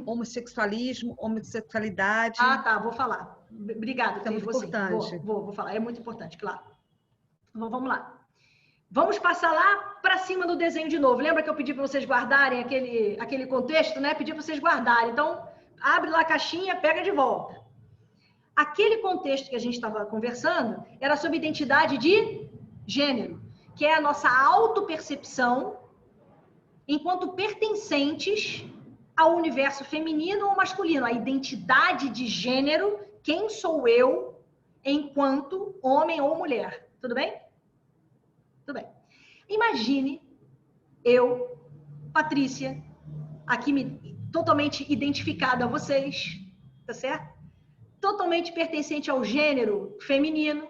homossexualismo, homossexualidade. Ah, tá, vou falar. Obrigada, é muito importante. Vou falar, é muito importante, claro. Então, vamos lá. Vamos passar lá para cima do desenho de novo. Lembra que eu pedi para vocês guardarem aquele contexto, né? Pedi para vocês guardarem. Então, abre lá a caixinha, pega de volta. Aquele contexto que a gente estava conversando era sobre identidade de gênero, que é a nossa autopercepção enquanto pertencentes ao universo feminino ou masculino. A identidade de gênero, quem sou eu enquanto homem ou mulher. Tudo bem? Tudo bem. Imagine eu, Patrícia, aqui totalmente identificada a vocês, tá certo? Totalmente pertencente ao gênero feminino.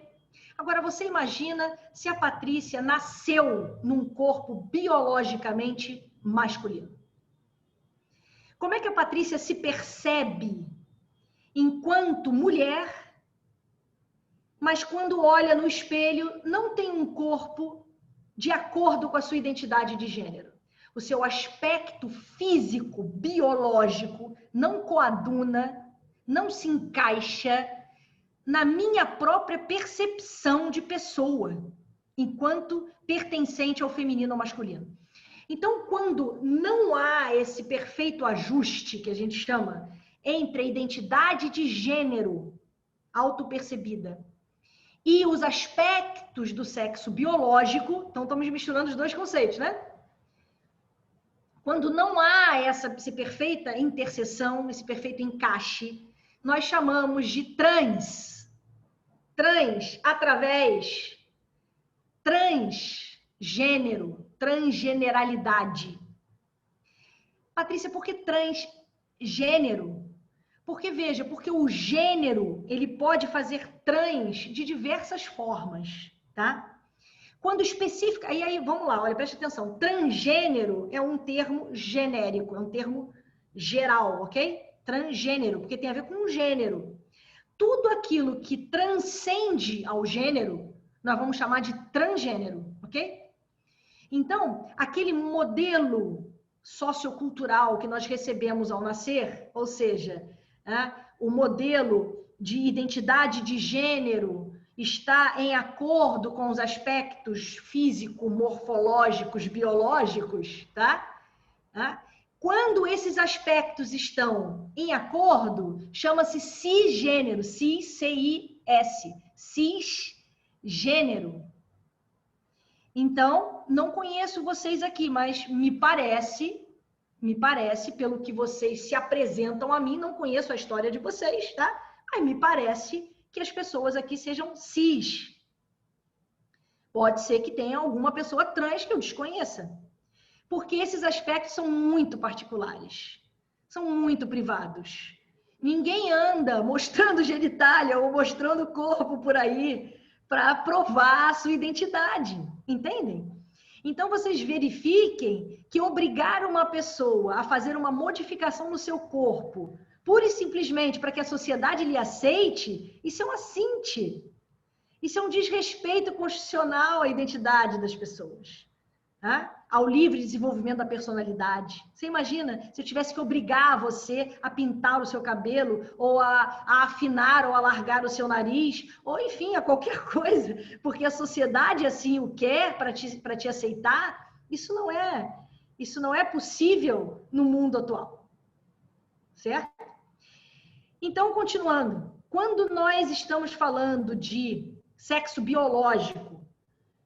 Agora, você imagina se a Patrícia nasceu num corpo biologicamente masculino. Como é que a Patrícia se percebe enquanto mulher, mas quando olha no espelho não tem um corpo de acordo com a sua identidade de gênero? O seu aspecto físico, biológico, não coaduna, não se encaixa na minha própria percepção de pessoa, enquanto pertencente ao feminino ou masculino. Então, quando não há esse perfeito ajuste, que a gente chama, entre a identidade de gênero autopercebida e os aspectos do sexo biológico, então estamos misturando os dois conceitos, né? Quando não há essa perfeita interseção, esse perfeito encaixe, nós chamamos de transgênero, transgeneralidade. Patrícia, por que transgênero? Porque, veja, porque o gênero, ele pode fazer trans de diversas formas, tá? Quando específica, aí vamos lá, olha, preste atenção, transgênero é um termo genérico, é um termo geral, ok? Transgênero, porque tem a ver com gênero. Tudo aquilo que transcende ao gênero, nós vamos chamar de transgênero, ok? Então, aquele modelo sociocultural que nós recebemos ao nascer, ou seja, o modelo de identidade de gênero está em acordo com os aspectos físico-morfológicos, biológicos, tá? Quando esses aspectos estão em acordo, chama-se cisgênero, C-I-S, cisgênero. Então, não conheço vocês aqui, mas me parece, pelo que vocês se apresentam a mim, não conheço a história de vocês, tá? Mas me parece que as pessoas aqui sejam cis. Pode ser que tenha alguma pessoa trans que eu desconheça. Porque esses aspectos são muito particulares, são muito privados. Ninguém anda mostrando genitália ou mostrando corpo por aí para provar a sua identidade, entendem? Então, vocês verifiquem que obrigar uma pessoa a fazer uma modificação no seu corpo, pura e simplesmente para que a sociedade lhe aceite, isso é um assinte. Isso é um desrespeito constitucional à identidade das pessoas, ao livre desenvolvimento da personalidade. Você imagina se eu tivesse que obrigar você a pintar o seu cabelo, ou a afinar ou alargar o seu nariz, ou enfim, a qualquer coisa, porque a sociedade assim o quer para te aceitar, isso não é possível no mundo atual. Certo? Então, continuando, quando nós estamos falando de sexo biológico,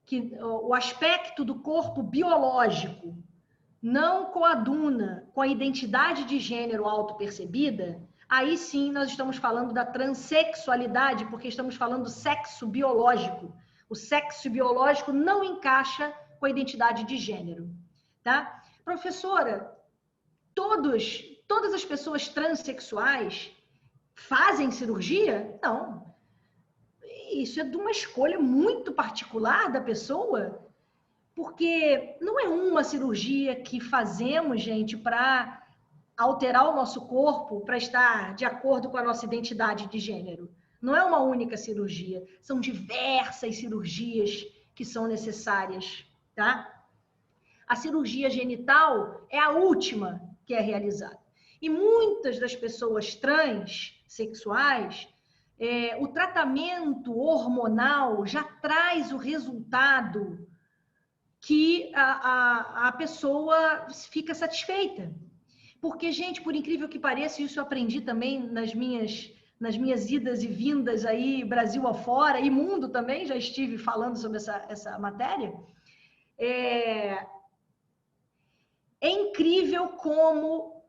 que o aspecto do corpo biológico não coaduna com a identidade de gênero autopercebida, aí sim nós estamos falando da transexualidade, porque estamos falando do sexo biológico. O sexo biológico não encaixa com a identidade de gênero, tá? Professora, todas as pessoas transexuais fazem cirurgia? Não. Isso é de uma escolha muito particular da pessoa, porque não é uma cirurgia que fazemos, gente, para alterar o nosso corpo, para estar de acordo com a nossa identidade de gênero. Não é uma única cirurgia, são diversas cirurgias que são necessárias, tá? A cirurgia genital é a última que é realizada. E muitas das pessoas transexuais, o tratamento hormonal já traz o resultado que a pessoa fica satisfeita. Porque, gente, por incrível que pareça, isso eu aprendi também nas minhas idas e vindas aí, Brasil afora, e mundo também, já estive falando sobre essa matéria. É incrível como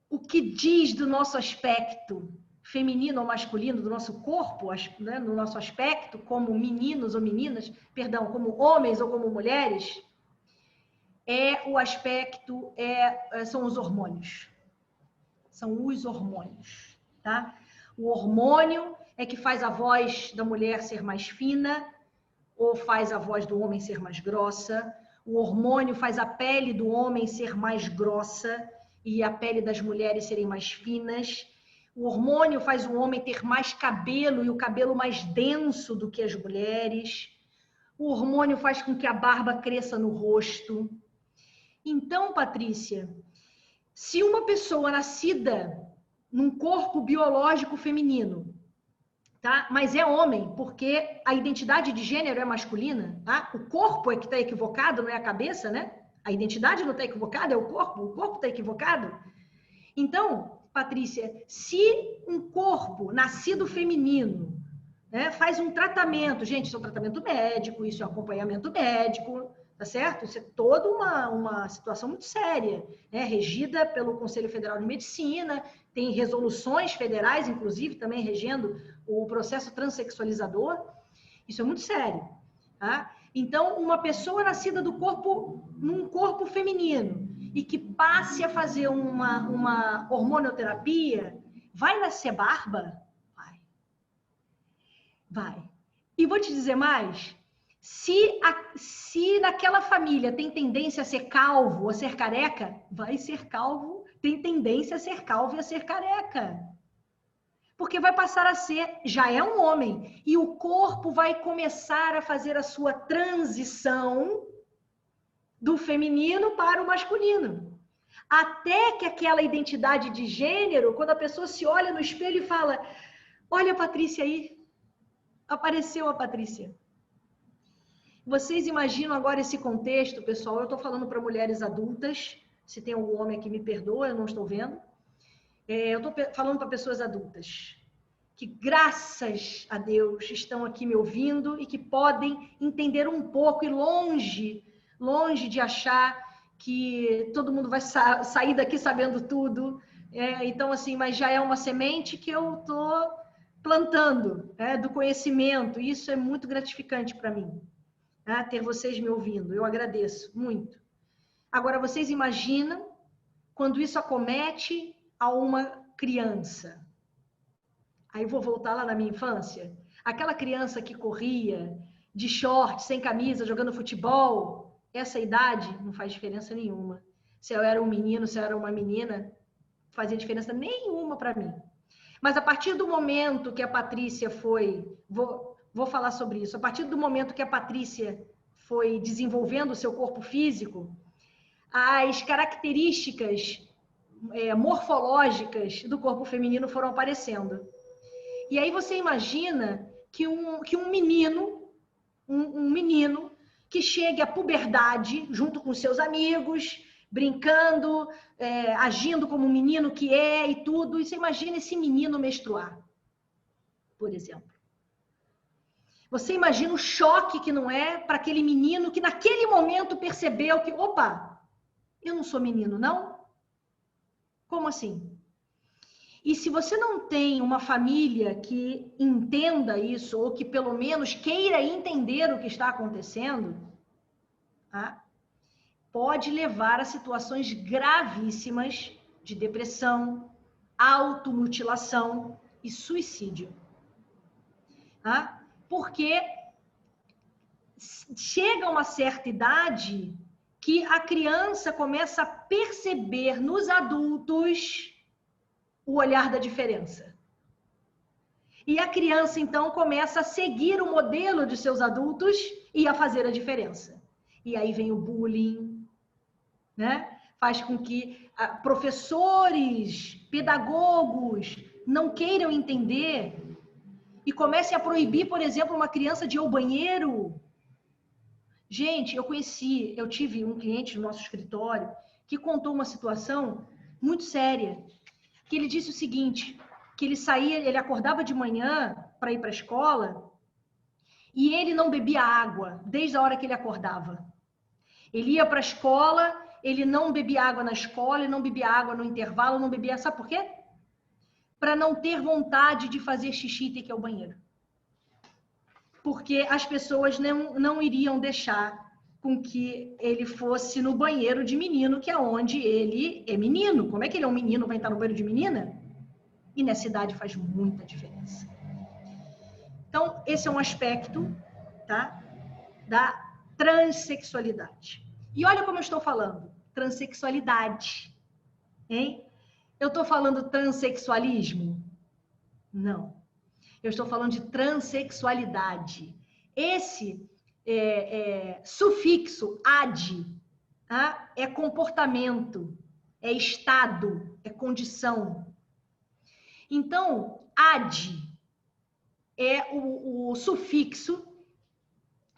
o que diz do nosso aspecto feminino ou masculino, do nosso corpo, né, no nosso aspecto, como meninos ou meninas, perdão, como homens ou como mulheres, o aspecto, são os hormônios. São os hormônios, tá? O hormônio é que faz a voz da mulher ser mais fina, ou faz a voz do homem ser mais grossa. O hormônio faz a pele do homem ser mais grossa e a pele das mulheres serem mais finas. O hormônio faz o homem ter mais cabelo e o cabelo mais denso do que as mulheres. O hormônio faz com que a barba cresça no rosto. Então, Patrícia, se uma pessoa nascida num corpo biológico feminino, tá? Mas é homem, porque a identidade de gênero é masculina, tá? O corpo é que está equivocado, não é a cabeça, né? A identidade não está equivocada, é o corpo está equivocado. Então, Patrícia, se um corpo nascido feminino, né, faz um tratamento, gente, isso é um tratamento médico, isso é um acompanhamento médico, tá certo? Isso é toda uma situação muito séria, né, regida pelo Conselho Federal de Medicina, tem resoluções federais, inclusive, também regendo o processo transexualizador. Isso é muito sério, tá? Então, uma pessoa nascida num corpo feminino e que passe a fazer uma hormonioterapia, vai nascer barba? Vai. E vou te dizer mais, se naquela família tem tendência a ser calvo ou a ser careca, vai ser calvo, tem tendência a ser calvo e a ser careca. Porque vai passar a ser, já é um homem, e o corpo vai começar a fazer a sua transição do feminino para o masculino. Até que aquela identidade de gênero, quando a pessoa se olha no espelho e fala, olha a Patrícia aí, apareceu a Patrícia. Vocês imaginam agora esse contexto, pessoal? Eu estou falando para mulheres adultas, se tem algum homem que me perdoa, eu não estou vendo. Eu estou falando para pessoas adultas, que graças a Deus estão aqui me ouvindo e que podem entender um pouco e longe de achar que todo mundo vai sair daqui sabendo tudo. Então, assim, mas já é uma semente que eu estou plantando, do conhecimento. E isso é muito gratificante para mim, ter vocês me ouvindo. Eu agradeço muito. Agora, vocês imaginam quando isso acomete a uma criança? Aí eu vou voltar lá na minha infância. Aquela criança que corria de short, sem camisa, jogando futebol, essa idade não faz diferença nenhuma. Se eu era um menino, se eu era uma menina, não fazia diferença nenhuma para mim. Mas a partir do momento que a Patrícia foi... Vou falar sobre isso. A partir do momento que a Patrícia foi desenvolvendo o seu corpo físico, as características morfológicas do corpo feminino foram aparecendo. E aí você imagina que um menino que chegue à puberdade junto com seus amigos, brincando, agindo como um menino que é e tudo, e você imagina esse menino menstruar, por exemplo. Você imagina o choque que não é para aquele menino que naquele momento percebeu que, opa, eu não sou menino, não? Como assim? E se você não tem uma família que entenda isso, ou que pelo menos queira entender o que está acontecendo, pode levar a situações gravíssimas de depressão, automutilação e suicídio. Porque chega uma certa idade que a criança começa a perceber nos adultos o olhar da diferença. E a criança, então, começa a seguir o modelo de seus adultos e a fazer a diferença. E aí vem o bullying, né? Faz com que professores, pedagogos não queiram entender e comecem a proibir, por exemplo, uma criança de ir ao banheiro. Gente, eu tive um cliente no nosso escritório que contou uma situação muito séria, que ele disse o seguinte, que ele acordava de manhã para ir para a escola e ele não bebia água desde a hora que ele acordava. Ele ia para a escola, ele não bebia água na escola, ele não bebia água no intervalo, não bebia, sabe por quê? Para não ter vontade de fazer xixi e ter que ir ao banheiro. Porque as pessoas não iriam deixar com que ele fosse no banheiro de menino, que é onde ele é menino. Como é que ele é um menino, vai entrar no banheiro de menina? E nessa idade faz muita diferença. Então, esse é um aspecto, tá, da transexualidade. E olha como eu estou falando, transexualidade, hein? Eu estou falando transexualismo? Não. Eu estou falando de transexualidade. Esse sufixo ad é comportamento, é estado, é condição. Então, ad é o sufixo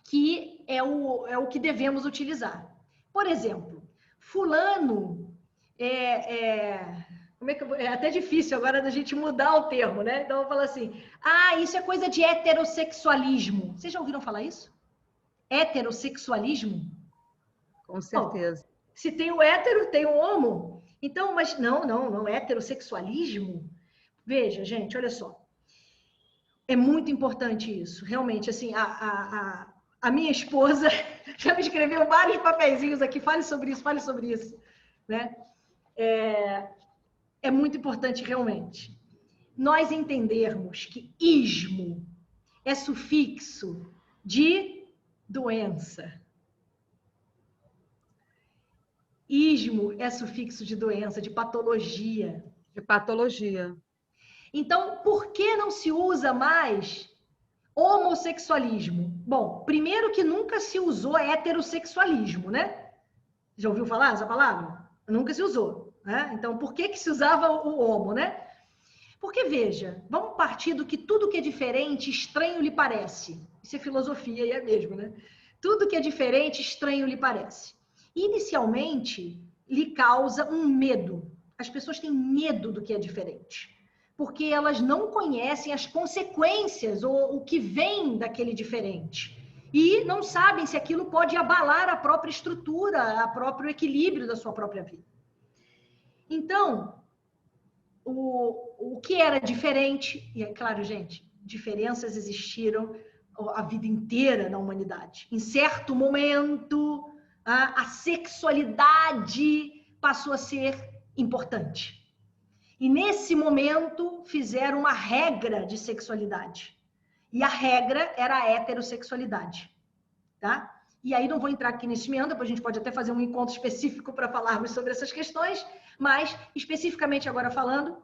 que é o que devemos utilizar. Por exemplo, fulano como é que é até difícil agora da gente mudar o termo, né? Então eu vou falar assim, isso é coisa de heterossexualismo. Vocês já ouviram falar isso? Heterossexualismo? Com certeza. Bom, se tem o hétero, tem o homo. Então, mas não, heterossexualismo? Veja, gente, olha só. É muito importante isso, realmente, assim, a minha esposa já me escreveu vários papeizinhos aqui, fale sobre isso, né? É muito importante, realmente, nós entendermos que ismo é sufixo de doença. Ismo é sufixo de doença, de patologia. De patologia. Então, por que não se usa mais homossexualismo? Bom, primeiro que nunca se usou heterossexualismo, né? Já ouviu falar essa palavra? Nunca se usou, né? Então, por que se usava o homo, né? Porque, veja, vamos partir do que tudo que é diferente, estranho lhe parece. Isso é filosofia e é mesmo, né? Tudo que é diferente, estranho lhe parece. Inicialmente, lhe causa um medo. As pessoas têm medo do que é diferente, porque elas não conhecem as consequências ou o que vem daquele diferente. E não sabem se aquilo pode abalar a própria estrutura, o próprio equilíbrio da sua própria vida. Então, o que era diferente, e é claro, gente, diferenças existiram a vida inteira na humanidade. Em certo momento, a sexualidade passou a ser importante. E nesse momento fizeram uma regra de sexualidade. E a regra era a heterossexualidade, tá? E aí não vou entrar aqui nesse meandro, depois a gente pode até fazer um encontro específico para falarmos sobre essas questões, mas especificamente agora falando,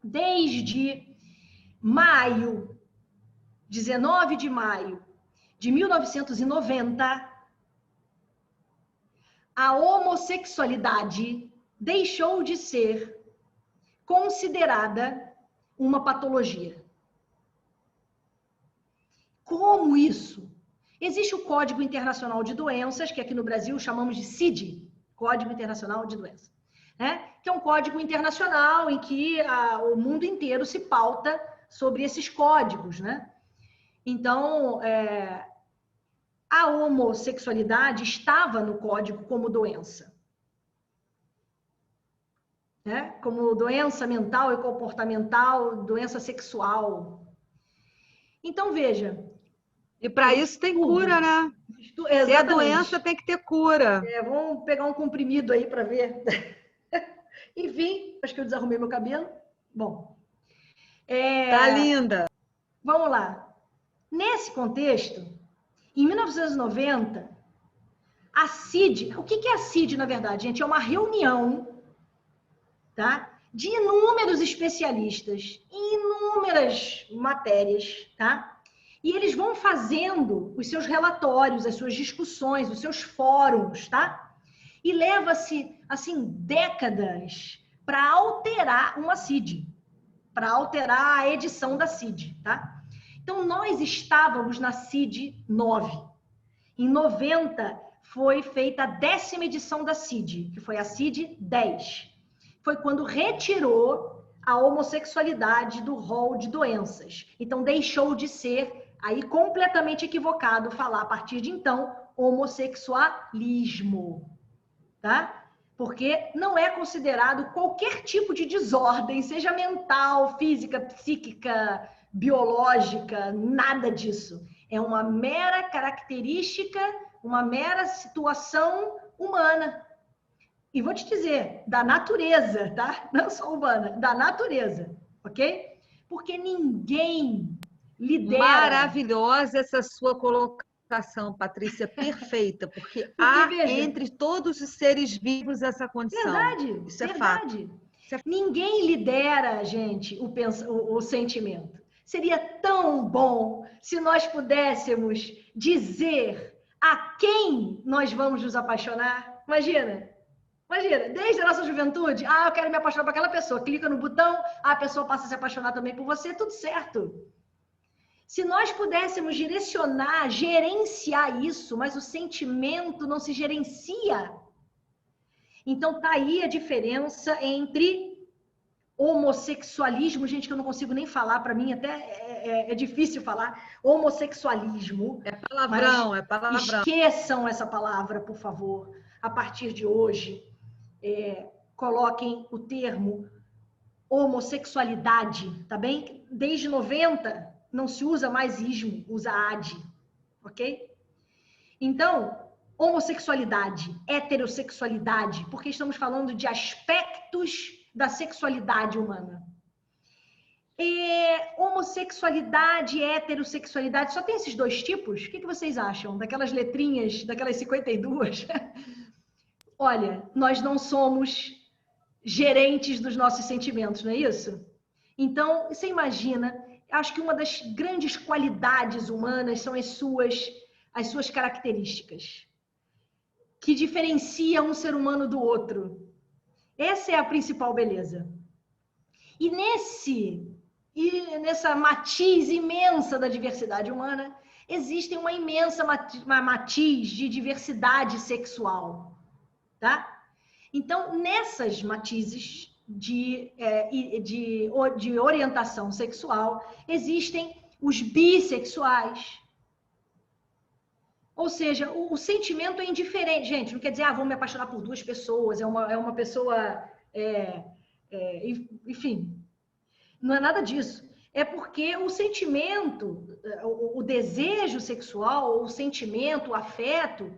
desde maio, 19 de maio de 1990, a homossexualidade deixou de ser considerada uma patologia. Como isso? Existe o Código Internacional de Doenças, que aqui no Brasil chamamos de CID, Código Internacional de Doenças, né? Que é um código internacional em que o mundo inteiro se pauta sobre esses códigos, né? Então, a homossexualidade estava no código como doença, né? Como doença mental e comportamental, doença sexual. Então, veja. E para isso tem cura, né? Se é doença, tem que ter cura. Vamos pegar um comprimido aí para ver. Enfim, acho que eu desarrumei meu cabelo. Bom. Tá linda. Vamos lá. Nesse contexto, em 1990, a CID... O que é a CID, na verdade, gente? É uma reunião, tá? De inúmeros especialistas em inúmeras matérias, tá? E eles vão fazendo os seus relatórios, as suas discussões, os seus fóruns, tá? E leva-se, assim, décadas para alterar uma CID, para alterar a edição da CID, tá? Então, nós estávamos na CID 9. Em 90, foi feita a 10ª edição da CID, que foi a CID 10. Foi quando retirou a homossexualidade do rol de doenças. Então, deixou de ser... Aí, completamente equivocado falar, a partir de então, homossexualismo, tá? Porque não é considerado qualquer tipo de desordem, seja mental, física, psíquica, biológica, nada disso. É uma mera característica, uma mera situação humana. E vou te dizer, da natureza, tá? Não só humana, da natureza, ok? Porque ninguém... lidera. Maravilhosa essa sua colocação, Patrícia, perfeita, porque há veja, entre todos os seres vivos essa condição. Verdade, isso é verdade. fato. Ninguém lidera, gente, o sentimento. Seria tão bom se nós pudéssemos dizer a quem nós vamos nos apaixonar. Imagina, desde a nossa juventude, eu quero me apaixonar por aquela pessoa, clica no botão, a pessoa passa a se apaixonar também por você, tudo certo. Se nós pudéssemos direcionar, gerenciar isso, mas o sentimento não se gerencia. Então, tá aí a diferença entre homossexualismo, gente, que eu não consigo nem falar, para mim até é difícil falar, homossexualismo. É palavrão, é palavrão. Esqueçam essa palavra, por favor. A partir de hoje, coloquem o termo homossexualidade, tá bem? Desde 90... não se usa mais ismo, usa ad, ok? Então, homossexualidade, heterossexualidade, porque estamos falando de aspectos da sexualidade humana. Homossexualidade e heterossexualidade, só tem esses dois tipos? O que vocês acham? Daquelas letrinhas, daquelas 52? Olha, nós não somos gerentes dos nossos sentimentos, não é isso? Então, você imagina... Acho que uma das grandes qualidades humanas são as suas características. que diferencia um ser humano do outro. Essa é a principal beleza. E nessa matiz imensa da diversidade humana, existe uma imensa matiz de diversidade sexual, tá? Então, nessas matizes de orientação sexual, existem os bissexuais. Ou seja, o sentimento é indiferente. Gente, não quer dizer, vou me apaixonar por duas pessoas, é uma pessoa... enfim, não é nada disso. É porque o sentimento, o desejo sexual, o sentimento, o afeto,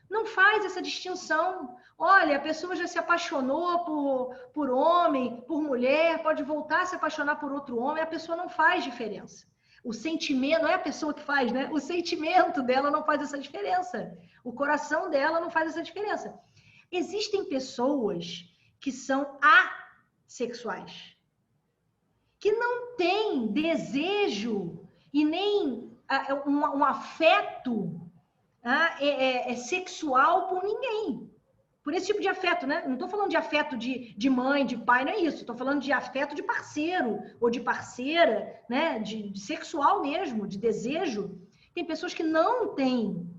não faz essa distinção. Olha, a pessoa já se apaixonou por homem, por mulher, pode voltar a se apaixonar por outro homem, a pessoa não faz diferença. O sentimento, não é a pessoa que faz, né? O sentimento dela não faz essa diferença. O coração dela não faz essa diferença. Existem pessoas que são assexuais, que não têm desejo e nem um afeto sexual por ninguém. Por esse tipo de afeto, né? Não estou falando de afeto de mãe, de pai, não é isso. Estou falando de afeto de parceiro ou de parceira, né? De sexual mesmo, de desejo. Tem pessoas que não têm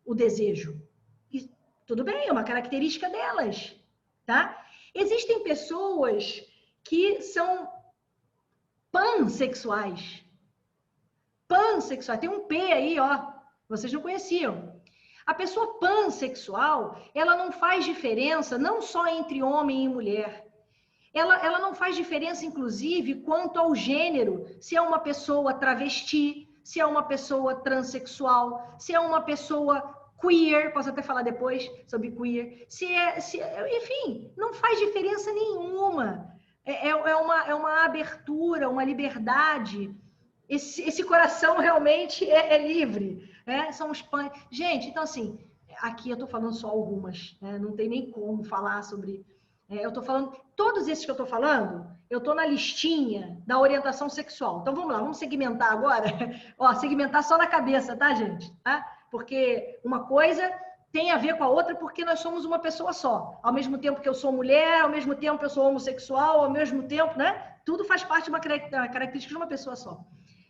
o desejo. E tudo bem, é uma característica delas, tá? Existem pessoas que são pansexuais. Pansexuais. Tem um P aí, ó. Vocês não conheciam. A pessoa pansexual, ela não faz diferença não só entre homem e mulher. Ela não faz diferença, inclusive, quanto ao gênero. Se é uma pessoa travesti, se é uma pessoa transexual, se é uma pessoa queer, posso até falar depois sobre queer. Enfim, não faz diferença nenhuma. É uma abertura, uma liberdade. Esse coração realmente é livre. São os pães. Gente, então assim, aqui eu estou falando só algumas, né? Não tem nem como falar sobre... eu estou falando... Todos esses que eu estou falando, eu estou na listinha da orientação sexual. Então vamos lá, vamos segmentar agora. Ó, segmentar só na cabeça, tá, gente? Tá? Porque uma coisa tem a ver com a outra porque nós somos uma pessoa só. Ao mesmo tempo que eu sou mulher, ao mesmo tempo que eu sou homossexual, ao mesmo tempo, né? Tudo faz parte de uma característica de uma pessoa só.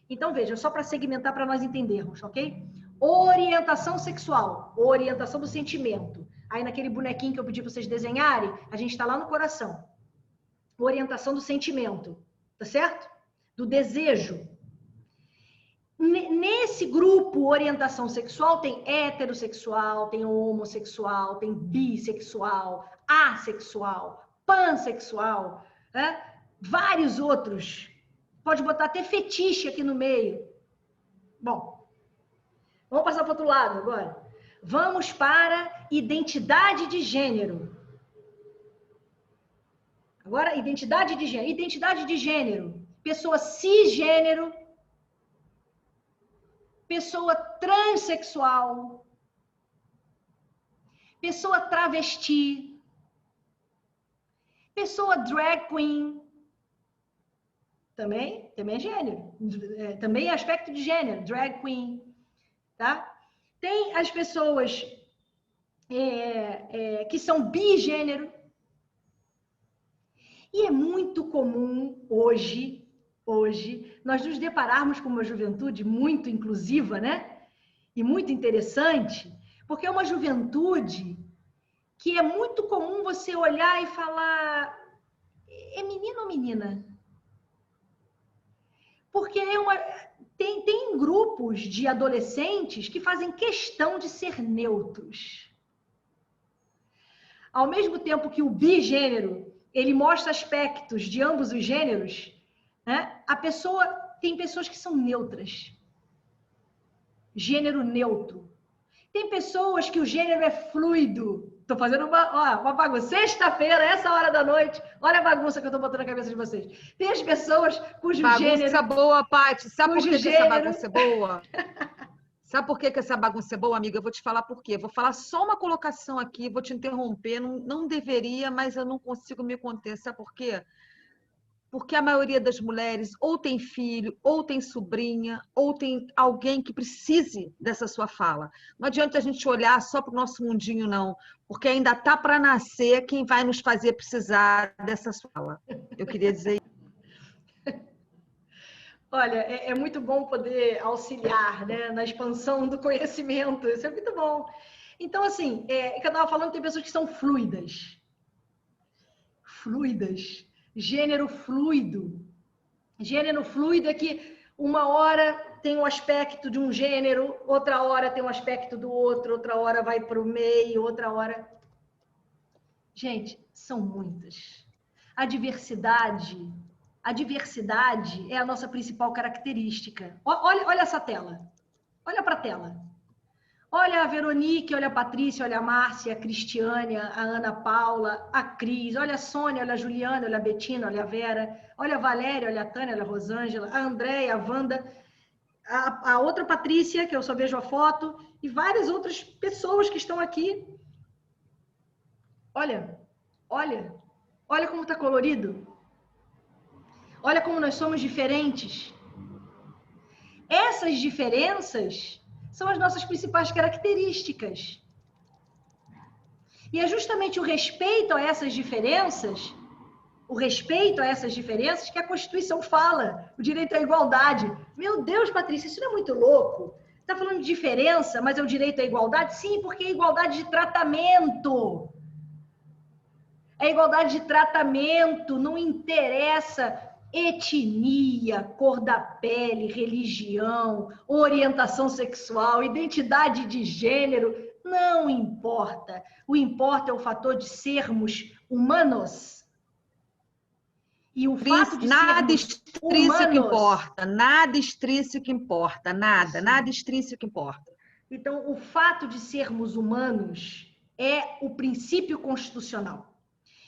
Então, veja, só para segmentar para nós entendermos, ok? Orientação sexual, orientação do sentimento. Aí naquele bonequinho que eu pedi para vocês desenharem, a gente está lá no coração. Orientação do sentimento, tá certo? Do desejo. Nesse grupo orientação sexual tem heterossexual, tem homossexual, tem bissexual, assexual, pansexual, né? Vários outros. Pode botar até fetiche aqui no meio. Bom, vamos passar para o outro lado agora. Vamos para identidade de gênero. Agora, identidade de gênero. Identidade de gênero. Pessoa cisgênero. Pessoa transexual. Pessoa travesti. Pessoa drag queen. Também é gênero. Também é aspecto de gênero. Drag queen. Tá? Tem as pessoas que são bigênero. E é muito comum hoje, nós nos depararmos com uma juventude muito inclusiva, né? E muito interessante, porque é uma juventude que é muito comum você olhar e falar, é menino ou menina? Porque tem grupos de adolescentes que fazem questão de ser neutros. Ao mesmo tempo que o bigênero, ele mostra aspectos de ambos os gêneros, né? Tem pessoas que são neutras. Gênero neutro. Tem pessoas que o gênero é fluido. Tô fazendo uma bagunça. Sexta-feira, essa hora da noite, olha a bagunça que eu tô botando na cabeça de vocês. Tem as pessoas cujo gênero... Bagunça boa, Paty. Sabe por que essa bagunça é boa? Sabe por que essa bagunça é boa, amiga? Eu vou te falar por quê. Vou falar só uma colocação aqui, vou te interromper. Não deveria, mas eu não consigo me conter. Sabe por quê? porque a maioria das mulheres ou tem filho, ou tem sobrinha, ou tem alguém que precise dessa sua fala. Não adianta a gente olhar só para o nosso mundinho, não, porque ainda está para nascer quem vai nos fazer precisar dessa sua fala. Eu queria dizer isso. Olha, é muito bom poder auxiliar, né, na expansão do conhecimento. Isso é muito bom. Então, assim, que eu estava falando, tem pessoas que são fluidas. Fluidas. Gênero fluido. Gênero fluido é que uma hora tem um aspecto de um gênero, outra hora tem um aspecto do outro, outra hora vai para o meio, outra hora... Gente, são muitas. A diversidade é a nossa principal característica. Olha essa tela. Olha para a tela. Olha a Veronique, olha a Patrícia, olha a Márcia, a Cristiane, a Ana Paula, a Cris, olha a Sônia, olha a Juliana, olha a Betina, olha a Vera, olha a Valéria, olha a Tânia, olha a Rosângela, a Andréia, a Wanda, a outra Patrícia, que eu só vejo a foto, e várias outras pessoas que estão aqui. Olha como está colorido. Olha como nós somos diferentes. Essas diferenças são as nossas principais características. E é justamente o respeito a essas diferenças, que a Constituição fala, o direito à igualdade. Meu Deus, Patrícia, isso não é muito louco? Está falando de diferença, mas é o direito à igualdade? Sim, porque é igualdade de tratamento. É igualdade de tratamento, não interessa etnia, cor da pele, religião, orientação sexual, identidade de gênero, não importa. O importa é o fator de sermos humanos. E o fato de nada extrínseco humanos... importa, nada extrínseco importa, nada extrínseco importa. Então, o fato de sermos humanos é o princípio constitucional.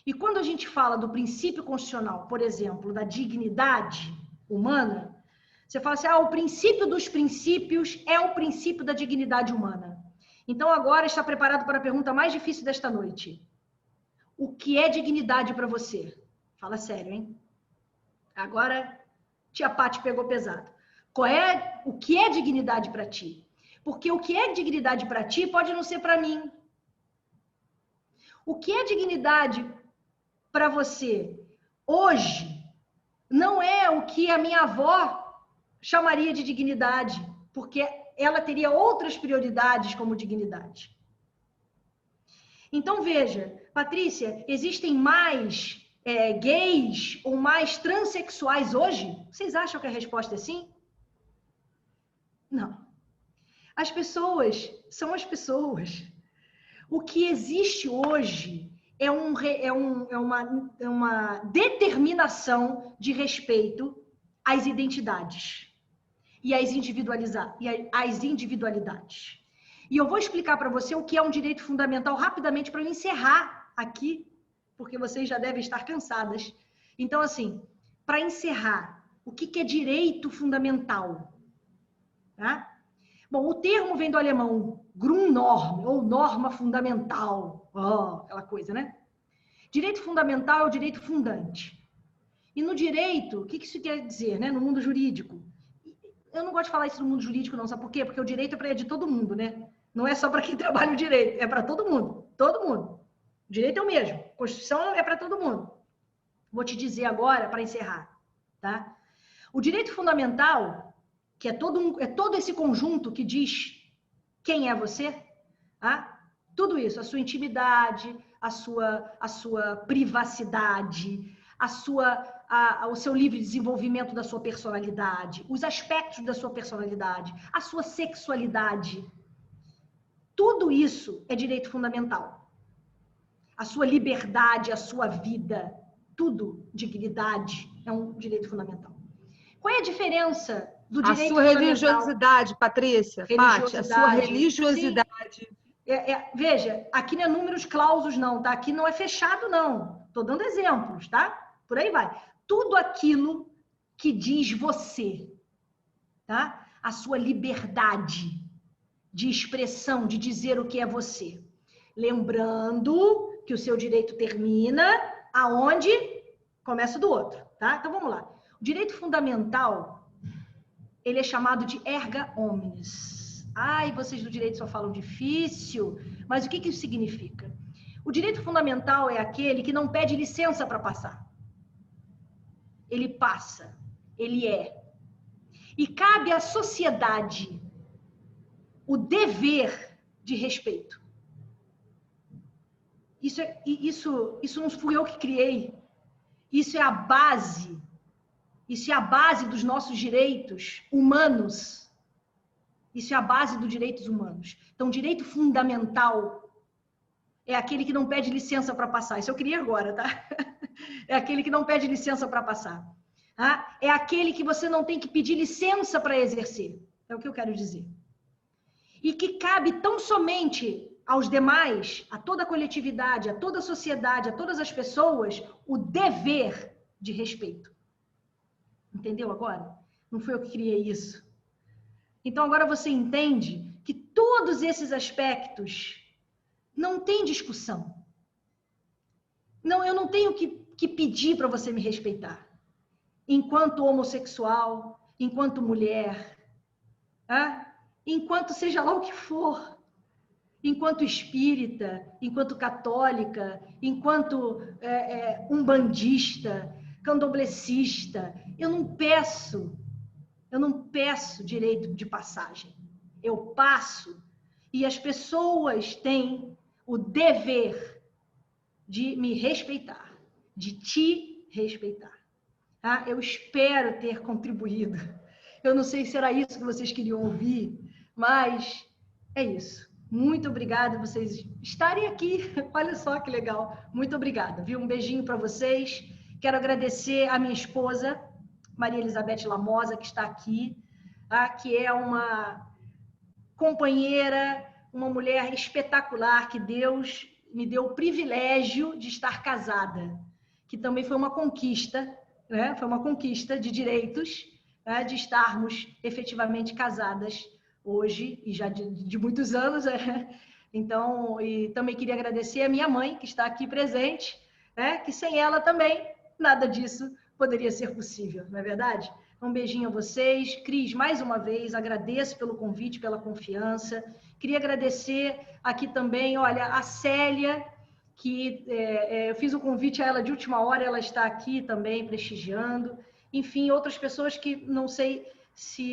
E quando a gente fala do princípio constitucional, por exemplo, da dignidade humana, você fala assim, o princípio dos princípios é o princípio da dignidade humana. Então, agora está preparado para a pergunta mais difícil desta noite. O que é dignidade para você? Fala sério, hein? Agora, tia Paty pegou pesado. O que é dignidade para ti? Porque o que é dignidade para ti pode não ser para mim. O que é dignidade para você hoje não é o que a minha avó chamaria de dignidade, porque ela teria outras prioridades como dignidade. Então, veja, Patrícia, existem mais gays ou mais transexuais hoje? Vocês acham que a resposta é sim? Não. As pessoas são as pessoas. O que existe hoje é uma determinação de respeito às identidades e às individualidades. E eu vou explicar para você o que é um direito fundamental rapidamente para eu encerrar aqui, porque vocês já devem estar cansadas. Então, assim, para encerrar, o que é direito fundamental? Tá? Bom, o termo vem do alemão Grundnorm, ou norma fundamental. Aquela coisa, né? Direito fundamental é o direito fundante. E no direito, o que isso quer dizer, né? No mundo jurídico? Eu não gosto de falar isso no mundo jurídico, não. Sabe por quê? Porque o direito é de todo mundo, né? Não é só para quem trabalha o direito, é para todo mundo. Todo mundo. O direito é o mesmo. A Constituição é para todo mundo. Vou te dizer agora, para encerrar. Tá? O direito fundamental, que é todo esse conjunto que diz quem é você, tá? Tudo isso, a sua intimidade, a sua privacidade, o seu livre desenvolvimento da sua personalidade, os aspectos da sua personalidade, a sua sexualidade. Tudo isso é direito fundamental. A sua liberdade, a sua vida, tudo, dignidade, é um direito fundamental. Qual é a diferença do direito fundamental? A sua religiosidade, Patrícia, Paty, a sua religiosidade. Veja, aqui não é números clausos, não, tá? Aqui não é fechado, não. Estou dando exemplos, tá? Por aí vai. Tudo aquilo que diz você, tá? A sua liberdade de expressão, de dizer o que é você. Lembrando que o seu direito termina aonde começa o do outro. tá? Então vamos lá. O direito fundamental, ele é chamado de erga omnes. Ai, vocês do direito só falam difícil, mas o que isso significa? O direito fundamental é aquele que não pede licença para passar. Ele passa, ele é. E cabe à sociedade o dever de respeito. Isso não fui eu que criei. Isso é a base. Isso é a base dos nossos direitos humanos. Isso é a base dos direitos humanos. Então, direito fundamental é aquele que não pede licença para passar. Isso eu queria agora, tá? É aquele que não pede licença para passar. Tá? É aquele que você não tem que pedir licença para exercer. É o que eu quero dizer. E que cabe tão somente aos demais, a toda a coletividade, a toda a sociedade, a todas as pessoas, o dever de respeito. Entendeu agora? Não foi eu que criei isso. Então agora você entende que todos esses aspectos não tem discussão. Não, eu não tenho que pedir para você me respeitar. Enquanto homossexual, enquanto mulher, enquanto seja lá o que for, enquanto espírita, enquanto católica, enquanto umbandista, candomblessista, eu não peço direito de passagem. Eu passo e as pessoas têm o dever de me respeitar, de te respeitar. Tá? Eu espero ter contribuído. Eu não sei se era isso que vocês queriam ouvir, mas é isso. Muito obrigada por vocês estarem aqui. Olha só que legal. Muito obrigada, viu? Um beijinho para vocês. Quero agradecer a minha esposa, Maria Elizabeth Lamosa, que está aqui, que é uma companheira, uma mulher espetacular, que Deus me deu o privilégio de estar casada, que também foi uma conquista, né? Foi uma conquista de direitos, né? De estarmos efetivamente casadas hoje, e já de muitos anos. Então, e também queria agradecer a minha mãe, que está aqui presente, né? Que sem ela também nada disso poderia ser possível, não é verdade? Um beijinho a vocês. Cris, mais uma vez, agradeço pelo convite, pela confiança. Queria agradecer aqui também, olha, a Célia, que eu fiz o convite a ela de última hora, ela está aqui também prestigiando. Enfim, outras pessoas que não sei se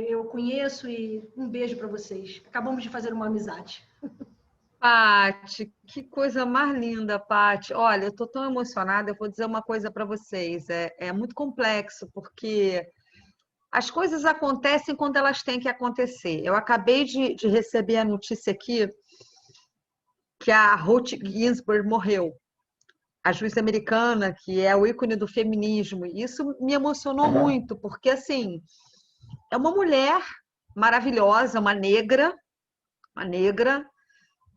eu conheço, e um beijo para vocês. Acabamos de fazer uma amizade. Pati, que coisa mais linda, Pati. Olha, eu estou tão emocionada, eu vou dizer uma coisa para vocês. É muito complexo, porque as coisas acontecem quando elas têm que acontecer. Eu acabei de receber a notícia aqui que a Ruth Ginsburg morreu, a juíza americana, que é o ícone do feminismo. E isso me emocionou muito, porque, assim, é uma mulher maravilhosa, uma negra,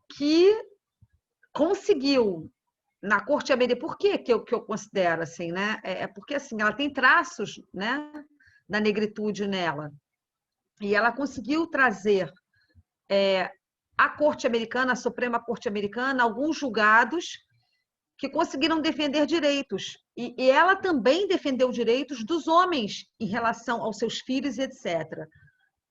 que conseguiu, na corte americana, por que eu considero assim, né? Porque, assim, ela tem traços, né, da negritude nela. E ela conseguiu trazer à corte americana, à Suprema Corte Americana, alguns julgados que conseguiram defender direitos. E ela também defendeu direitos dos homens em relação aos seus filhos, etc.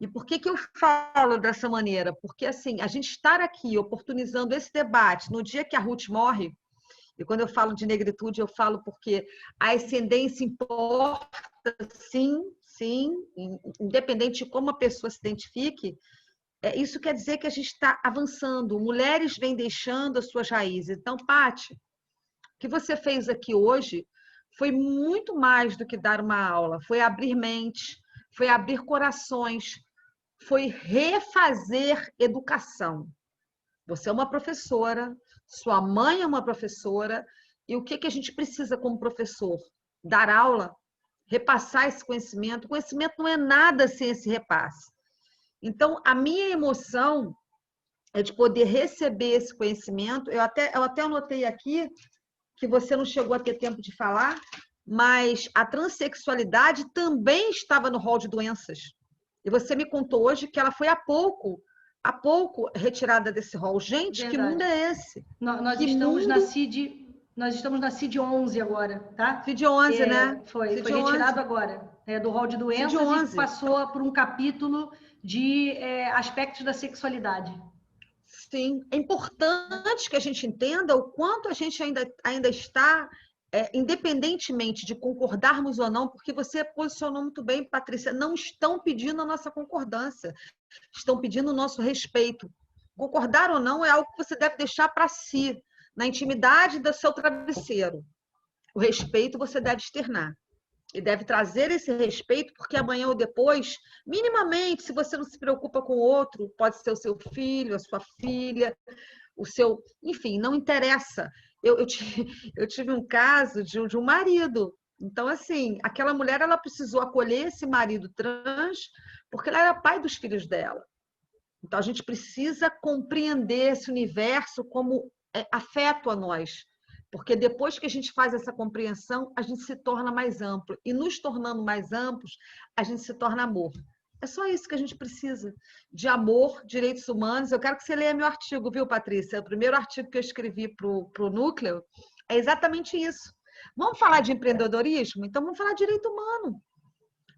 E por que eu falo dessa maneira? Porque, assim, a gente estar aqui oportunizando esse debate no dia que a Ruth morre, e quando eu falo de negritude, eu falo porque a ascendência importa, sim, independente de como a pessoa se identifique. Isso quer dizer que a gente está avançando, mulheres vêm deixando as suas raízes. Então, Pati, o que você fez aqui hoje foi muito mais do que dar uma aula, foi abrir mente, foi abrir corações, foi refazer educação. Você é uma professora, sua mãe é uma professora, e o que a gente precisa como professor? Dar aula, repassar esse conhecimento. O conhecimento não é nada sem esse repasse. Então, a minha emoção é de poder receber esse conhecimento. Eu até anotei aqui que você não chegou a ter tempo de falar, mas a transexualidade também estava no rol de doenças. E você me contou hoje que ela foi há pouco retirada desse rol. Gente, verdade. Que mundo é esse? Nós estamos na CID Nós estamos na CID-11 agora, tá? CID-11, né? Foi CID-11. retirado agora, do rol de doenças CID-11. e passou por um capítulo de aspectos da sexualidade. Sim, é importante que a gente entenda o quanto a gente ainda está, independentemente de concordarmos ou não, porque você posicionou muito bem, Patrícia, não estão pedindo a nossa concordância, estão pedindo o nosso respeito. Concordar ou não é algo que você deve deixar para si, na intimidade do seu travesseiro. O respeito você deve externar. E deve trazer esse respeito, porque amanhã ou depois, minimamente, se você não se preocupa com o outro, pode ser o seu filho, a sua filha, o seu... Enfim, não interessa. Eu tive um caso de um marido. Então, assim, aquela mulher, ela precisou acolher esse marido trans, porque ele era pai dos filhos dela. Então, a gente precisa compreender esse universo como afeto a nós. Porque depois que a gente faz essa compreensão, a gente se torna mais amplo. E nos tornando mais amplos, a gente se torna amor. É só isso que a gente precisa. De amor, direitos humanos. Eu quero que você leia meu artigo, viu, Patrícia? O primeiro artigo que eu escrevi para o Núcleo é exatamente isso. Vamos falar de empreendedorismo? Então, vamos falar de direito humano.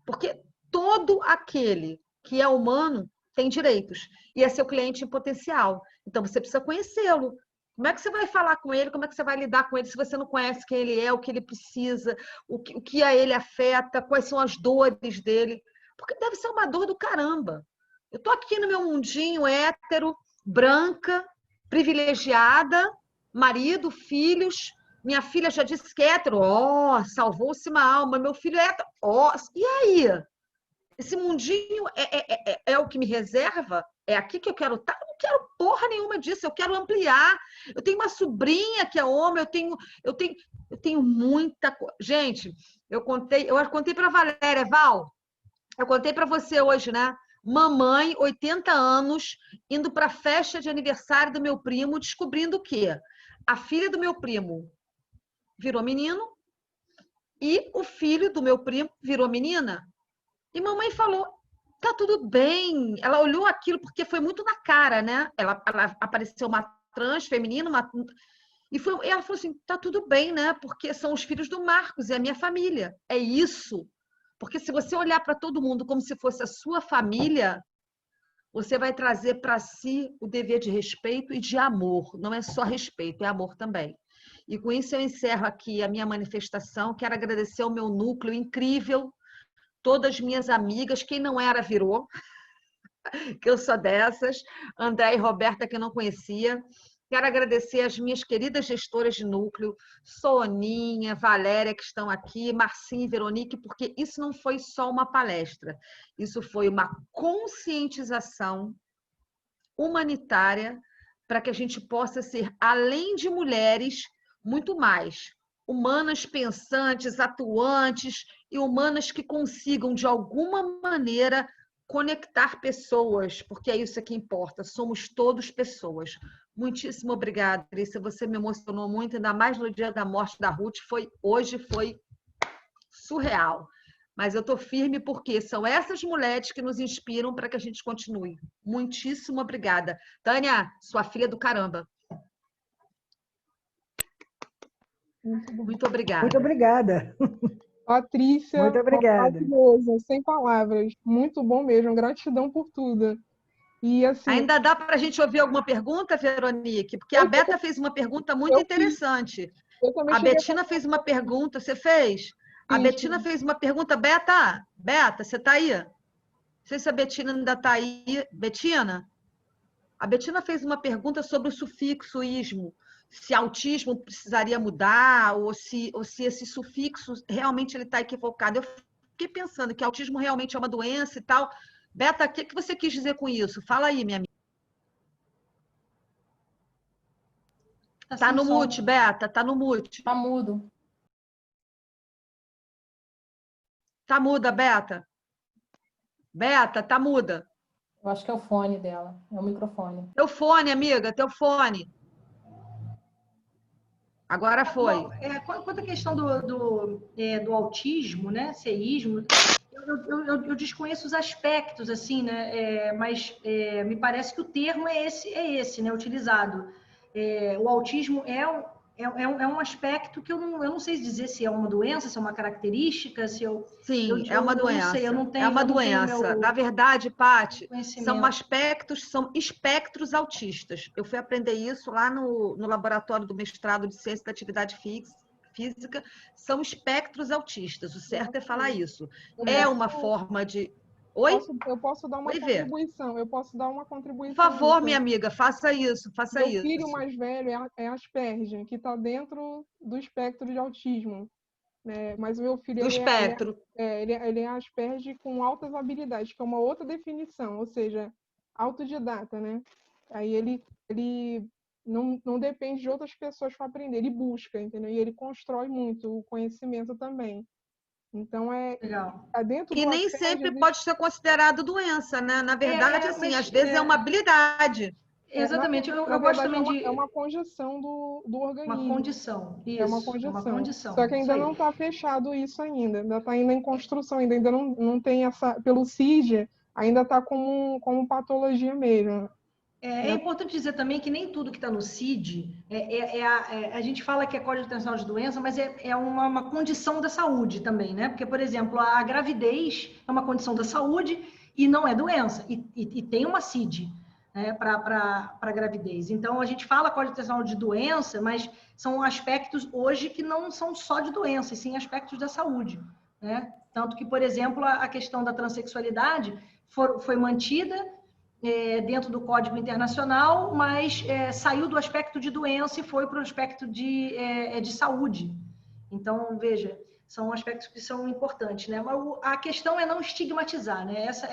Porque todo aquele que é humano tem direitos. E é seu cliente em potencial. Então, você precisa conhecê-lo. Como é que você vai falar com ele? Como é que você vai lidar com ele se você não conhece quem ele é, o que ele precisa, o que a ele afeta, quais são as dores dele? Porque deve ser uma dor do caramba. Eu estou aqui no meu mundinho hétero, branca, privilegiada, marido, filhos. Minha filha já disse que é hétero. Salvou-se uma alma. Meu filho é hétero. E aí? Esse mundinho é o que me reserva? É aqui que eu quero estar? Eu não quero porra nenhuma disso, eu quero ampliar. Eu tenho uma sobrinha que é homem, eu tenho muita coisa. Gente, eu contei para a Valéria, Val, eu contei para você hoje, né? Mamãe, 80 anos, indo para a festa de aniversário do meu primo, descobrindo que a filha do meu primo virou menino e o filho do meu primo virou menina. E mamãe falou, tá tudo bem. Ela olhou aquilo porque foi muito na cara, né? Ela apareceu uma trans feminina, e ela falou assim, tá tudo bem, né? Porque são os filhos do Marcos, é a minha família. É isso. Porque se você olhar para todo mundo como se fosse a sua família, você vai trazer para si o dever de respeito e de amor. Não é só respeito, é amor também. E com isso eu encerro aqui a minha manifestação. Quero agradecer ao meu núcleo incrível, todas as minhas amigas, quem não era virou, que eu sou dessas, André e Roberta, que eu não conhecia. Quero agradecer as minhas queridas gestoras de núcleo, Soninha, Valéria, que estão aqui, Marcinha e Veronique, porque isso não foi só uma palestra, isso foi uma conscientização humanitária para que a gente possa ser, além de mulheres, muito mais humanas pensantes, atuantes e humanas que consigam, de alguma maneira, conectar pessoas, porque é isso que importa, somos todos pessoas. Muitíssimo obrigada, Patrícia, você me emocionou muito, ainda mais no dia da morte da Ruth, hoje foi surreal. Mas eu estou firme porque são essas mulheres que nos inspiram para que a gente continue. Muitíssimo obrigada. Tânia, sua filha do caramba. Muito obrigada. Muito obrigada. Patrícia, Muito obrigada. maravilhoso, sem palavras. Muito bom mesmo, gratidão por tudo. E assim, ainda dá para a gente ouvir alguma pergunta, Veronique? Porque a Beta fez uma pergunta muito interessante. A Betina fez uma pergunta, você fez? A Betina fez uma pergunta. Beta, você está aí? Não sei se a Betina ainda está aí. Betina? A Betina fez uma pergunta sobre o sufixo ismo. Se autismo precisaria mudar ou se esse sufixo realmente está equivocado. Eu fiquei pensando que autismo realmente é uma doença e tal. Beta, o que você quis dizer com isso? Fala aí, minha amiga. Tá no mute, Beta, tá no mute. Tá mudo. Tá muda, Beta. Beta, tá muda. Eu acho que é o fone dela, é o microfone. Teu fone, amiga, teu fone. Agora foi. Quanto à questão do autismo, né, seísmo, eu desconheço os aspectos, assim, né, mas me parece que o termo é esse, né, utilizado. O autismo é um aspecto que eu não sei dizer se é uma doença, se é uma característica, se eu... Sim, é uma doença. Não sei, eu não tenho, é uma doença. Na verdade, Paty, são espectros autistas. Eu fui aprender isso lá no laboratório do mestrado de Ciência da Atividade Física. São espectros autistas. O certo é falar isso. É uma forma de... Oi? Eu posso dar uma contribuição. Eu posso dar uma contribuição. Por favor, minha amiga, faça isso. Meu filho mais velho é Asperger, que está dentro do espectro de autismo. Mas o meu filho do espectro. Ele é Asperger com altas habilidades, que é uma outra definição, ou seja, autodidata, né? Aí ele não depende de outras pessoas para aprender, ele busca, entendeu? E ele constrói muito o conhecimento também. Então, dentro e do nem Asperger, sempre pode ser considerado doença, né? Na verdade, assim, às vezes é uma habilidade. Exatamente. Eu gosto também de... É uma condição do organismo. Uma condição, isso. É uma condição. Só que ainda não está fechado isso ainda. Ainda está ainda em construção, ainda não tem essa... Pelo CID, ainda está como patologia mesmo. É importante dizer também que nem tudo que está no CID, a gente fala que é Código Internacional de Doença, mas é uma condição da saúde também, né? Porque, por exemplo, a gravidez é uma condição da saúde e não é doença, e tem uma CID, né, para a gravidez. Então, a gente fala Código Internacional de Doença, mas são aspectos hoje que não são só de doença, e sim aspectos da saúde, né? Tanto que, por exemplo, a questão da transexualidade foi mantida dentro do Código Internacional, mas saiu do aspecto de doença e foi para o aspecto de saúde. Então, veja, são aspectos que são importantes, né? Mas a questão é não estigmatizar, né? Essa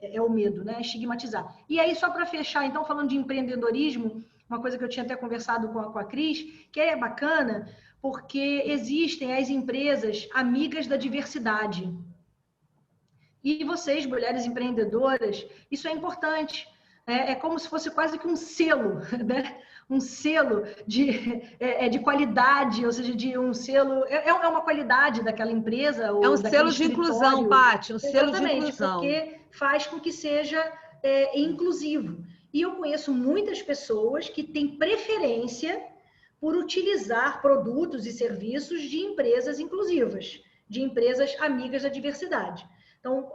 é o medo, né? Estigmatizar. E aí, só para fechar, então, falando de empreendedorismo, uma coisa que eu tinha até conversado com a Cris, que é bacana, porque existem as empresas amigas da diversidade. E vocês, mulheres empreendedoras, isso é importante. É como se fosse quase que um selo, né? Um selo de qualidade, ou seja, de um selo... É uma qualidade daquela empresa. Ou é um selo de inclusão, Paty, um selo de inclusão. Porque faz com que seja inclusivo. E eu conheço muitas pessoas que têm preferência por utilizar produtos e serviços de empresas inclusivas, de empresas amigas da diversidade. Então,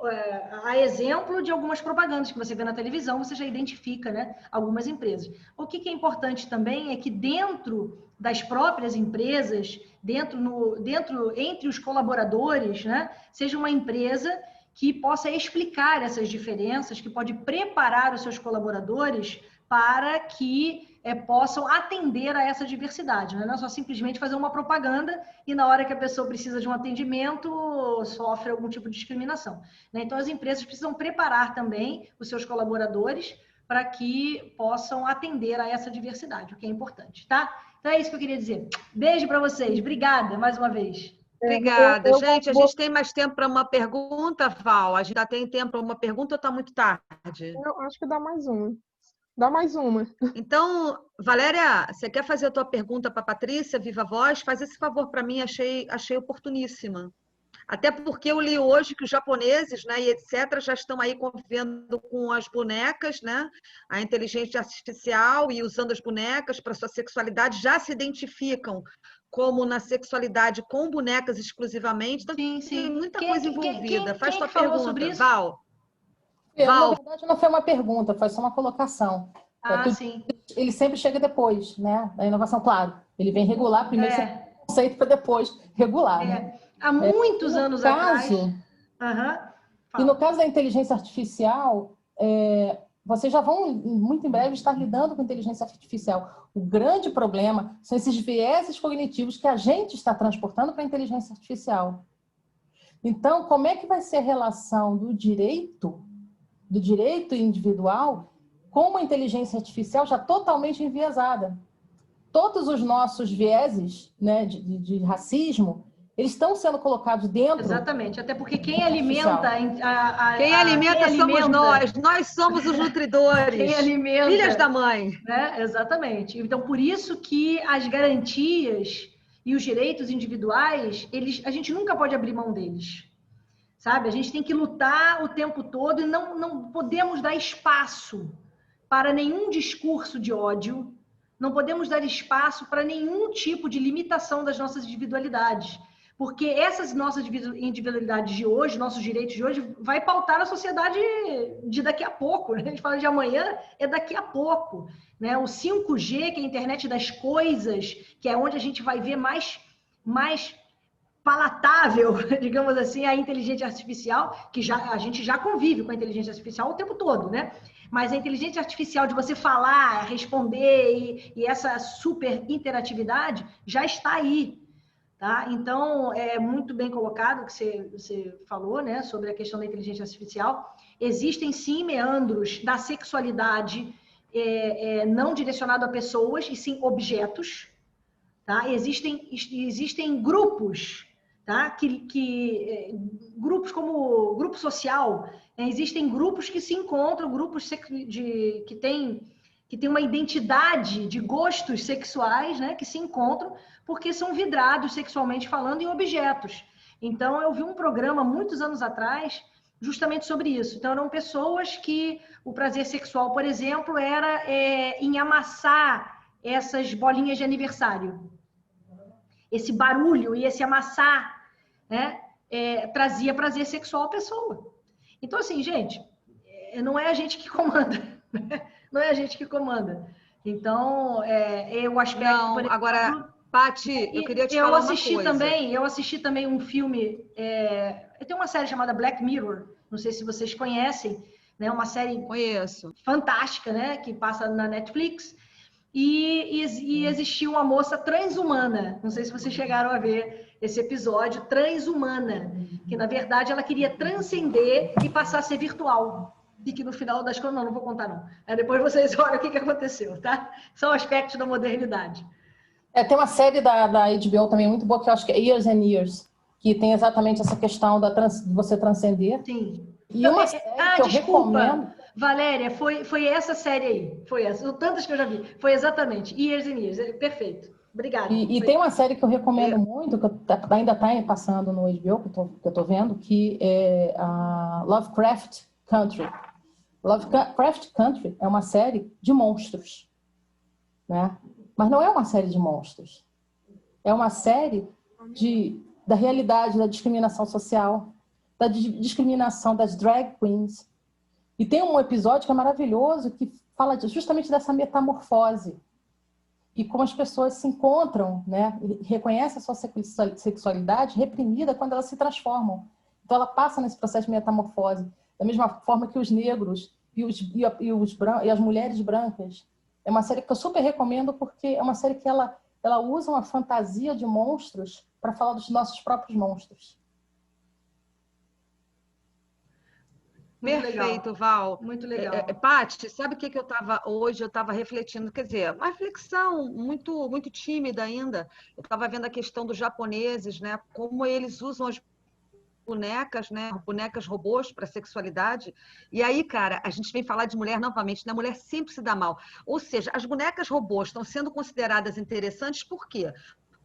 a exemplo de algumas propagandas que você vê na televisão, você já identifica, né, algumas empresas. O que é importante também é que dentro das próprias empresas, entre os colaboradores, né, seja uma empresa que possa explicar essas diferenças, que pode preparar os seus colaboradores para que possam atender a essa diversidade, né? Não é só simplesmente fazer uma propaganda e na hora que a pessoa precisa de um atendimento sofre algum tipo de discriminação, né? Então as empresas precisam preparar também os seus colaboradores para que possam atender a essa diversidade, o que é importante, tá? Então é isso que eu queria dizer. Beijo para vocês, obrigada mais uma vez. Obrigada. Gente, a gente tem mais tempo para uma pergunta, Val? A gente ainda tem tempo para uma pergunta ou está muito tarde? Eu acho que dá mais uma. Dá mais uma. Então, Valéria, você quer fazer a tua pergunta para a Patrícia, viva voz? Faz esse favor para mim, achei oportuníssima. Até porque eu li hoje que os japoneses, né, e etc., já estão aí convivendo com as bonecas, né, a inteligência artificial, e usando as bonecas para sua sexualidade, já se identificam como na sexualidade com bonecas exclusivamente. Então, sim. Tem muita coisa envolvida. Faz tua pergunta, sobre isso? Val. Na verdade, não foi uma pergunta, foi só uma colocação. Sim. Ele sempre chega depois, né? Da inovação, claro. Ele vem regular primeiro o conceito para depois regular, né? Há muitos anos atrás. E no caso da inteligência artificial, vocês já vão, muito em breve, estar lidando com inteligência artificial. O grande problema são esses vieses cognitivos que a gente está transportando para a inteligência artificial. Então, como é que vai ser a relação do direito individual com uma inteligência artificial já totalmente enviesada? Todos os nossos vieses, né, de racismo, eles estão sendo colocados dentro... Exatamente, até porque quem alimenta... Quem alimenta somos nós somos os nutridores, quem alimenta, filhas da mãe. Né? Exatamente. Então, por isso que as garantias e os direitos individuais, a gente nunca pode abrir mão deles. Sabe? A gente tem que lutar o tempo todo e não podemos dar espaço para nenhum discurso de ódio, Não podemos dar espaço para nenhum tipo de limitação das nossas individualidades. Porque essas nossas individualidades de hoje, nossos direitos de hoje, vai pautar a sociedade de daqui a pouco. Né? A gente fala de amanhã, é daqui a pouco. Né? O 5G, que é a internet das coisas, que é onde a gente vai ver mais palatável, digamos assim, a inteligência artificial, que a gente já convive com a inteligência artificial o tempo todo, né? Mas a inteligência artificial de você falar, responder e essa super interatividade já está aí. Tá? Então, é muito bem colocado o que você falou, né, sobre a questão da inteligência artificial. Existem, sim, meandros da sexualidade não direcionado a pessoas, e sim objetos. Tá? Existem grupos, tá? Grupos como grupo social, né? Existem grupos que se encontram, grupos que têm uma identidade de gostos sexuais, né? Que se encontram porque são vidrados sexualmente falando em objetos. Então, eu vi um programa muitos anos atrás justamente sobre isso. Então, eram pessoas que o prazer sexual, por exemplo, era em amassar essas bolinhas de aniversário. Esse barulho e esse amassar, né, trazia prazer sexual à pessoa. Então, assim, gente, não é a gente que comanda. Né? Não é a gente que comanda. Então, o aspecto... Não, exemplo, agora, Paty, eu queria te falar uma coisa. Eu assisti também um filme... tem uma série chamada Black Mirror, não sei se vocês conhecem, né? Uma série fantástica, né? Que passa na Netflix. E existiu uma moça transhumana, não sei se vocês chegaram a ver esse episódio, transhumana, que na verdade ela queria transcender e passar a ser virtual. E que no final das contas, não vou contar não. Aí depois vocês olham o que aconteceu, tá? São aspectos da modernidade. Tem uma série da HBO também muito boa, que eu acho que é Years and Years, que tem exatamente essa questão de você transcender. Sim. E uma série que eu recomendo... Valéria, foi essa série aí. Foi essa. Tantas que eu já vi. Foi exatamente. Years and Years. Perfeito. Obrigada. E tem uma série que eu recomendo muito, que ainda está passando no HBO, que eu tô vendo, que é a Lovecraft Country. Lovecraft Country é uma série de monstros, né? Mas não é uma série de monstros. É uma série da realidade da discriminação social, da discriminação das drag queens. E tem um episódio que é maravilhoso, que fala justamente dessa metamorfose. E como as pessoas se encontram, né? E reconhecem a sua sexualidade reprimida quando elas se transformam. Então ela passa nesse processo de metamorfose. Da mesma forma que os negros e as mulheres brancas. É uma série que eu super recomendo, porque é uma série que ela usa uma fantasia de monstros para falar dos nossos próprios monstros. Perfeito, Val. Muito legal. Paty, sabe o que eu estava hoje? Eu estava refletindo, quer dizer, uma reflexão muito, muito tímida ainda. Eu estava vendo a questão dos japoneses, né? Como eles usam as bonecas, né? Bonecas robôs para sexualidade. E aí, cara, a gente vem falar de mulher novamente, né? A mulher sempre se dá mal. Ou seja, as bonecas robôs estão sendo consideradas interessantes por quê?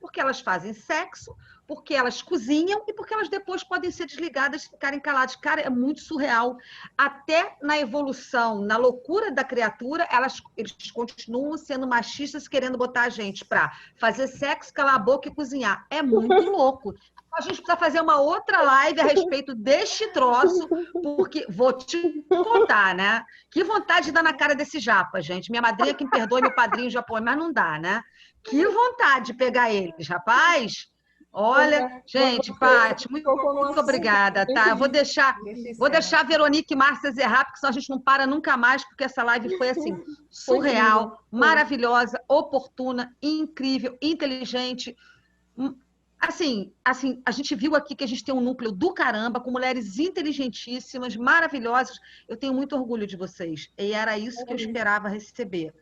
Porque elas fazem sexo, porque elas cozinham e porque elas depois podem ser desligadas e ficarem caladas. Cara, é muito surreal. Até na evolução, na loucura da criatura, eles continuam sendo machistas, querendo botar a gente para fazer sexo, calar a boca e cozinhar. É muito louco. A gente precisa fazer uma outra live a respeito deste troço, porque vou te contar, né? Que vontade de dar na cara desse japa, gente. Minha madrinha que me perdoe, meu padrinho japonês, mas não dá, né? Que vontade de pegar eles, rapaz. Olha, gente, Paty, muito obrigada, tá? Eu vou deixar a Veronique e Márcia Zerrar, porque senão a gente não para nunca mais, porque essa live foi assim, surreal, maravilhosa, oportuna, incrível, inteligente. Assim, a gente viu aqui que a gente tem um núcleo do caramba, com mulheres inteligentíssimas, maravilhosas. Eu tenho muito orgulho de vocês. E era isso que eu esperava receber.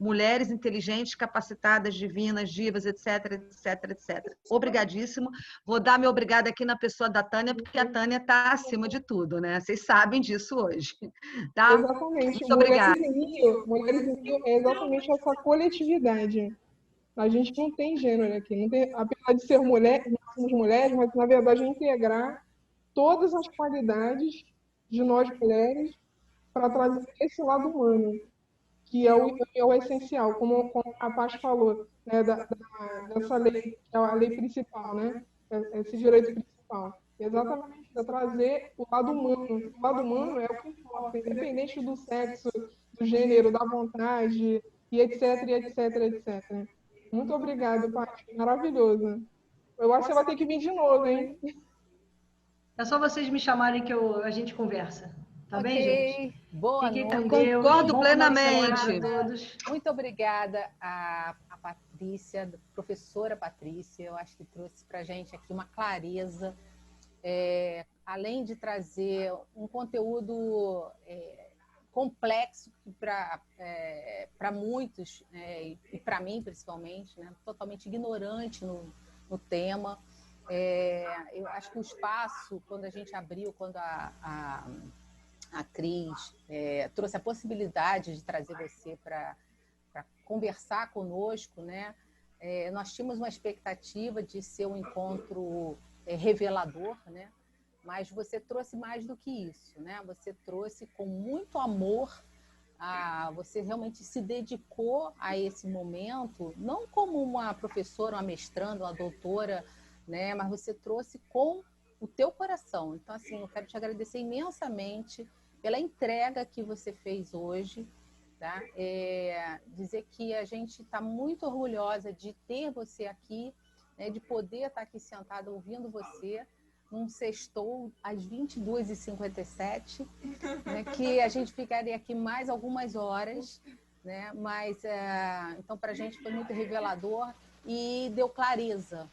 Mulheres inteligentes, capacitadas, divinas, divas, etc, etc, etc. Obrigadíssimo. Vou dar meu obrigada aqui na pessoa da Tânia, porque a Tânia está acima de tudo, né? Vocês sabem disso hoje. Tá? Exatamente. Muito obrigada. Mulheres em Rio é exatamente essa coletividade. A gente não tem gênero aqui. Não tem, apesar de ser mulher, nós somos mulheres, mas na verdade é integrar todas as qualidades de nós mulheres para trazer esse lado humano, que é o essencial, como a Paty falou, né, dessa lei, que é a lei principal, né, esse direito principal. Exatamente, é trazer o lado humano. O lado humano é o que importa, independente do sexo, do gênero, da vontade, e etc, e etc, etc. Muito obrigada, Paty, maravilhoso. Eu acho que você vai ter que vir de novo, hein? É só vocês me chamarem que a gente conversa. Tá bem, gente? Boa Fiquem noite. com Deus. Concordo Bom final de semana plenamente. para todos. Muito obrigada a Patrícia, a professora Patrícia. Eu acho que trouxe para a gente aqui uma clareza, além de trazer um conteúdo complexo para muitos, e para mim principalmente, né, totalmente ignorante no tema. Eu acho que o espaço, quando a gente abriu, quando a Cris trouxe a possibilidade de trazer você para conversar conosco, né? Nós tínhamos uma expectativa de ser um encontro revelador, né? Mas você trouxe mais do que isso, né? Você trouxe com muito amor, você realmente se dedicou a esse momento, não como uma professora, uma mestranda, uma doutora, né? Mas você trouxe com o teu coração. Então, assim, eu quero te agradecer imensamente pela entrega que você fez hoje, tá? Dizer que a gente está muito orgulhosa de ter você aqui, né? De poder estar aqui sentada ouvindo você num sextou às 22h57, né? Que a gente ficaria aqui mais algumas horas, né? Mas, então, para a gente foi muito revelador e deu clareza,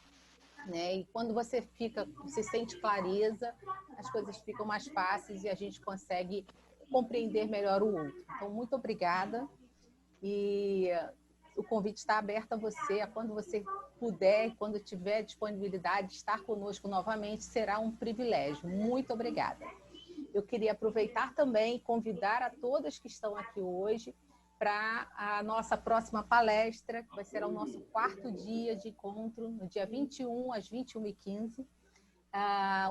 né? E quando você sente clareza, as coisas ficam mais fáceis e a gente consegue compreender melhor o outro. Então, muito obrigada. E o convite está aberto a você, a quando você puder e quando tiver disponibilidade de estar conosco novamente, será um privilégio. Muito obrigada. Eu queria aproveitar também e convidar a todas que estão aqui hoje para a nossa próxima palestra, que vai ser o nosso 4º dia de encontro, no dia 21, às 21h15.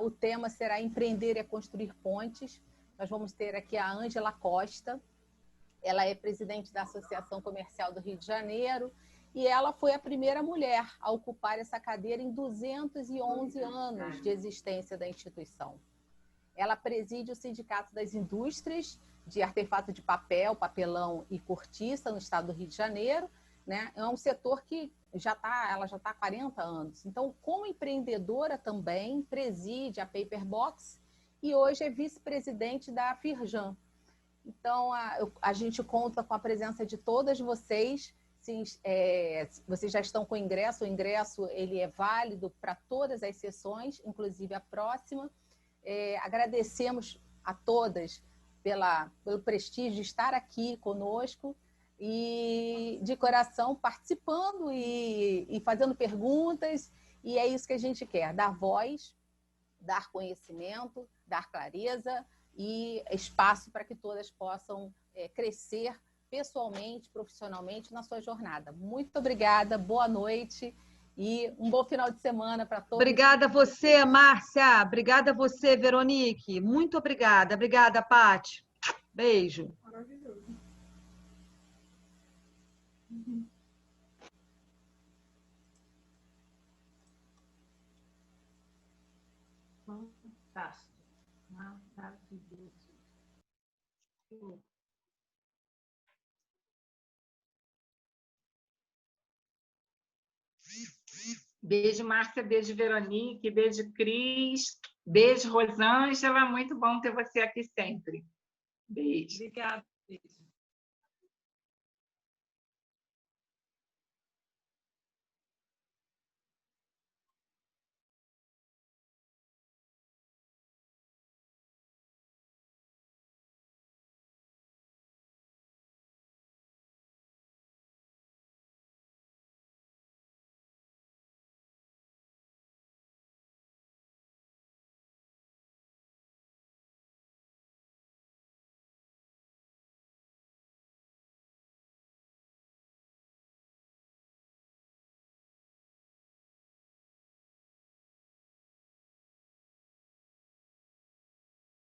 O tema será Empreender e Construir Pontes. Nós vamos ter aqui a Ângela Costa. Ela é presidente da Associação Comercial do Rio de Janeiro e ela foi a primeira mulher a ocupar essa cadeira em 211 anos de existência da instituição. Ela preside o Sindicato das Indústrias de Artefato de Papel, Papelão e Cortiça no estado do Rio de Janeiro, né? É um setor que ela já está há 40 anos. Então, como empreendedora também, preside a Paperbox e hoje é vice-presidente da Firjan. Então, a gente conta com a presença de todas vocês. Vocês já estão com o ingresso ele é válido para todas as sessões, inclusive a próxima. Agradecemos a todas pelo prestígio de estar aqui conosco e de coração participando e fazendo perguntas, e é isso que a gente quer, dar voz, dar conhecimento, dar clareza e espaço para que todas possam crescer pessoalmente, profissionalmente na sua jornada. Muito obrigada, boa noite e um bom final de semana para todos. Obrigada a você, Márcia. Obrigada a você, Veronique. Muito obrigada. Obrigada, Paty. Beijo. Maravilhoso. Fantástico. Maravilhoso. Beijo, Márcia, beijo, Veronique, beijo, Cris, beijo, Rosângela, muito bom ter você aqui sempre. Beijo. Obrigada. Beijo.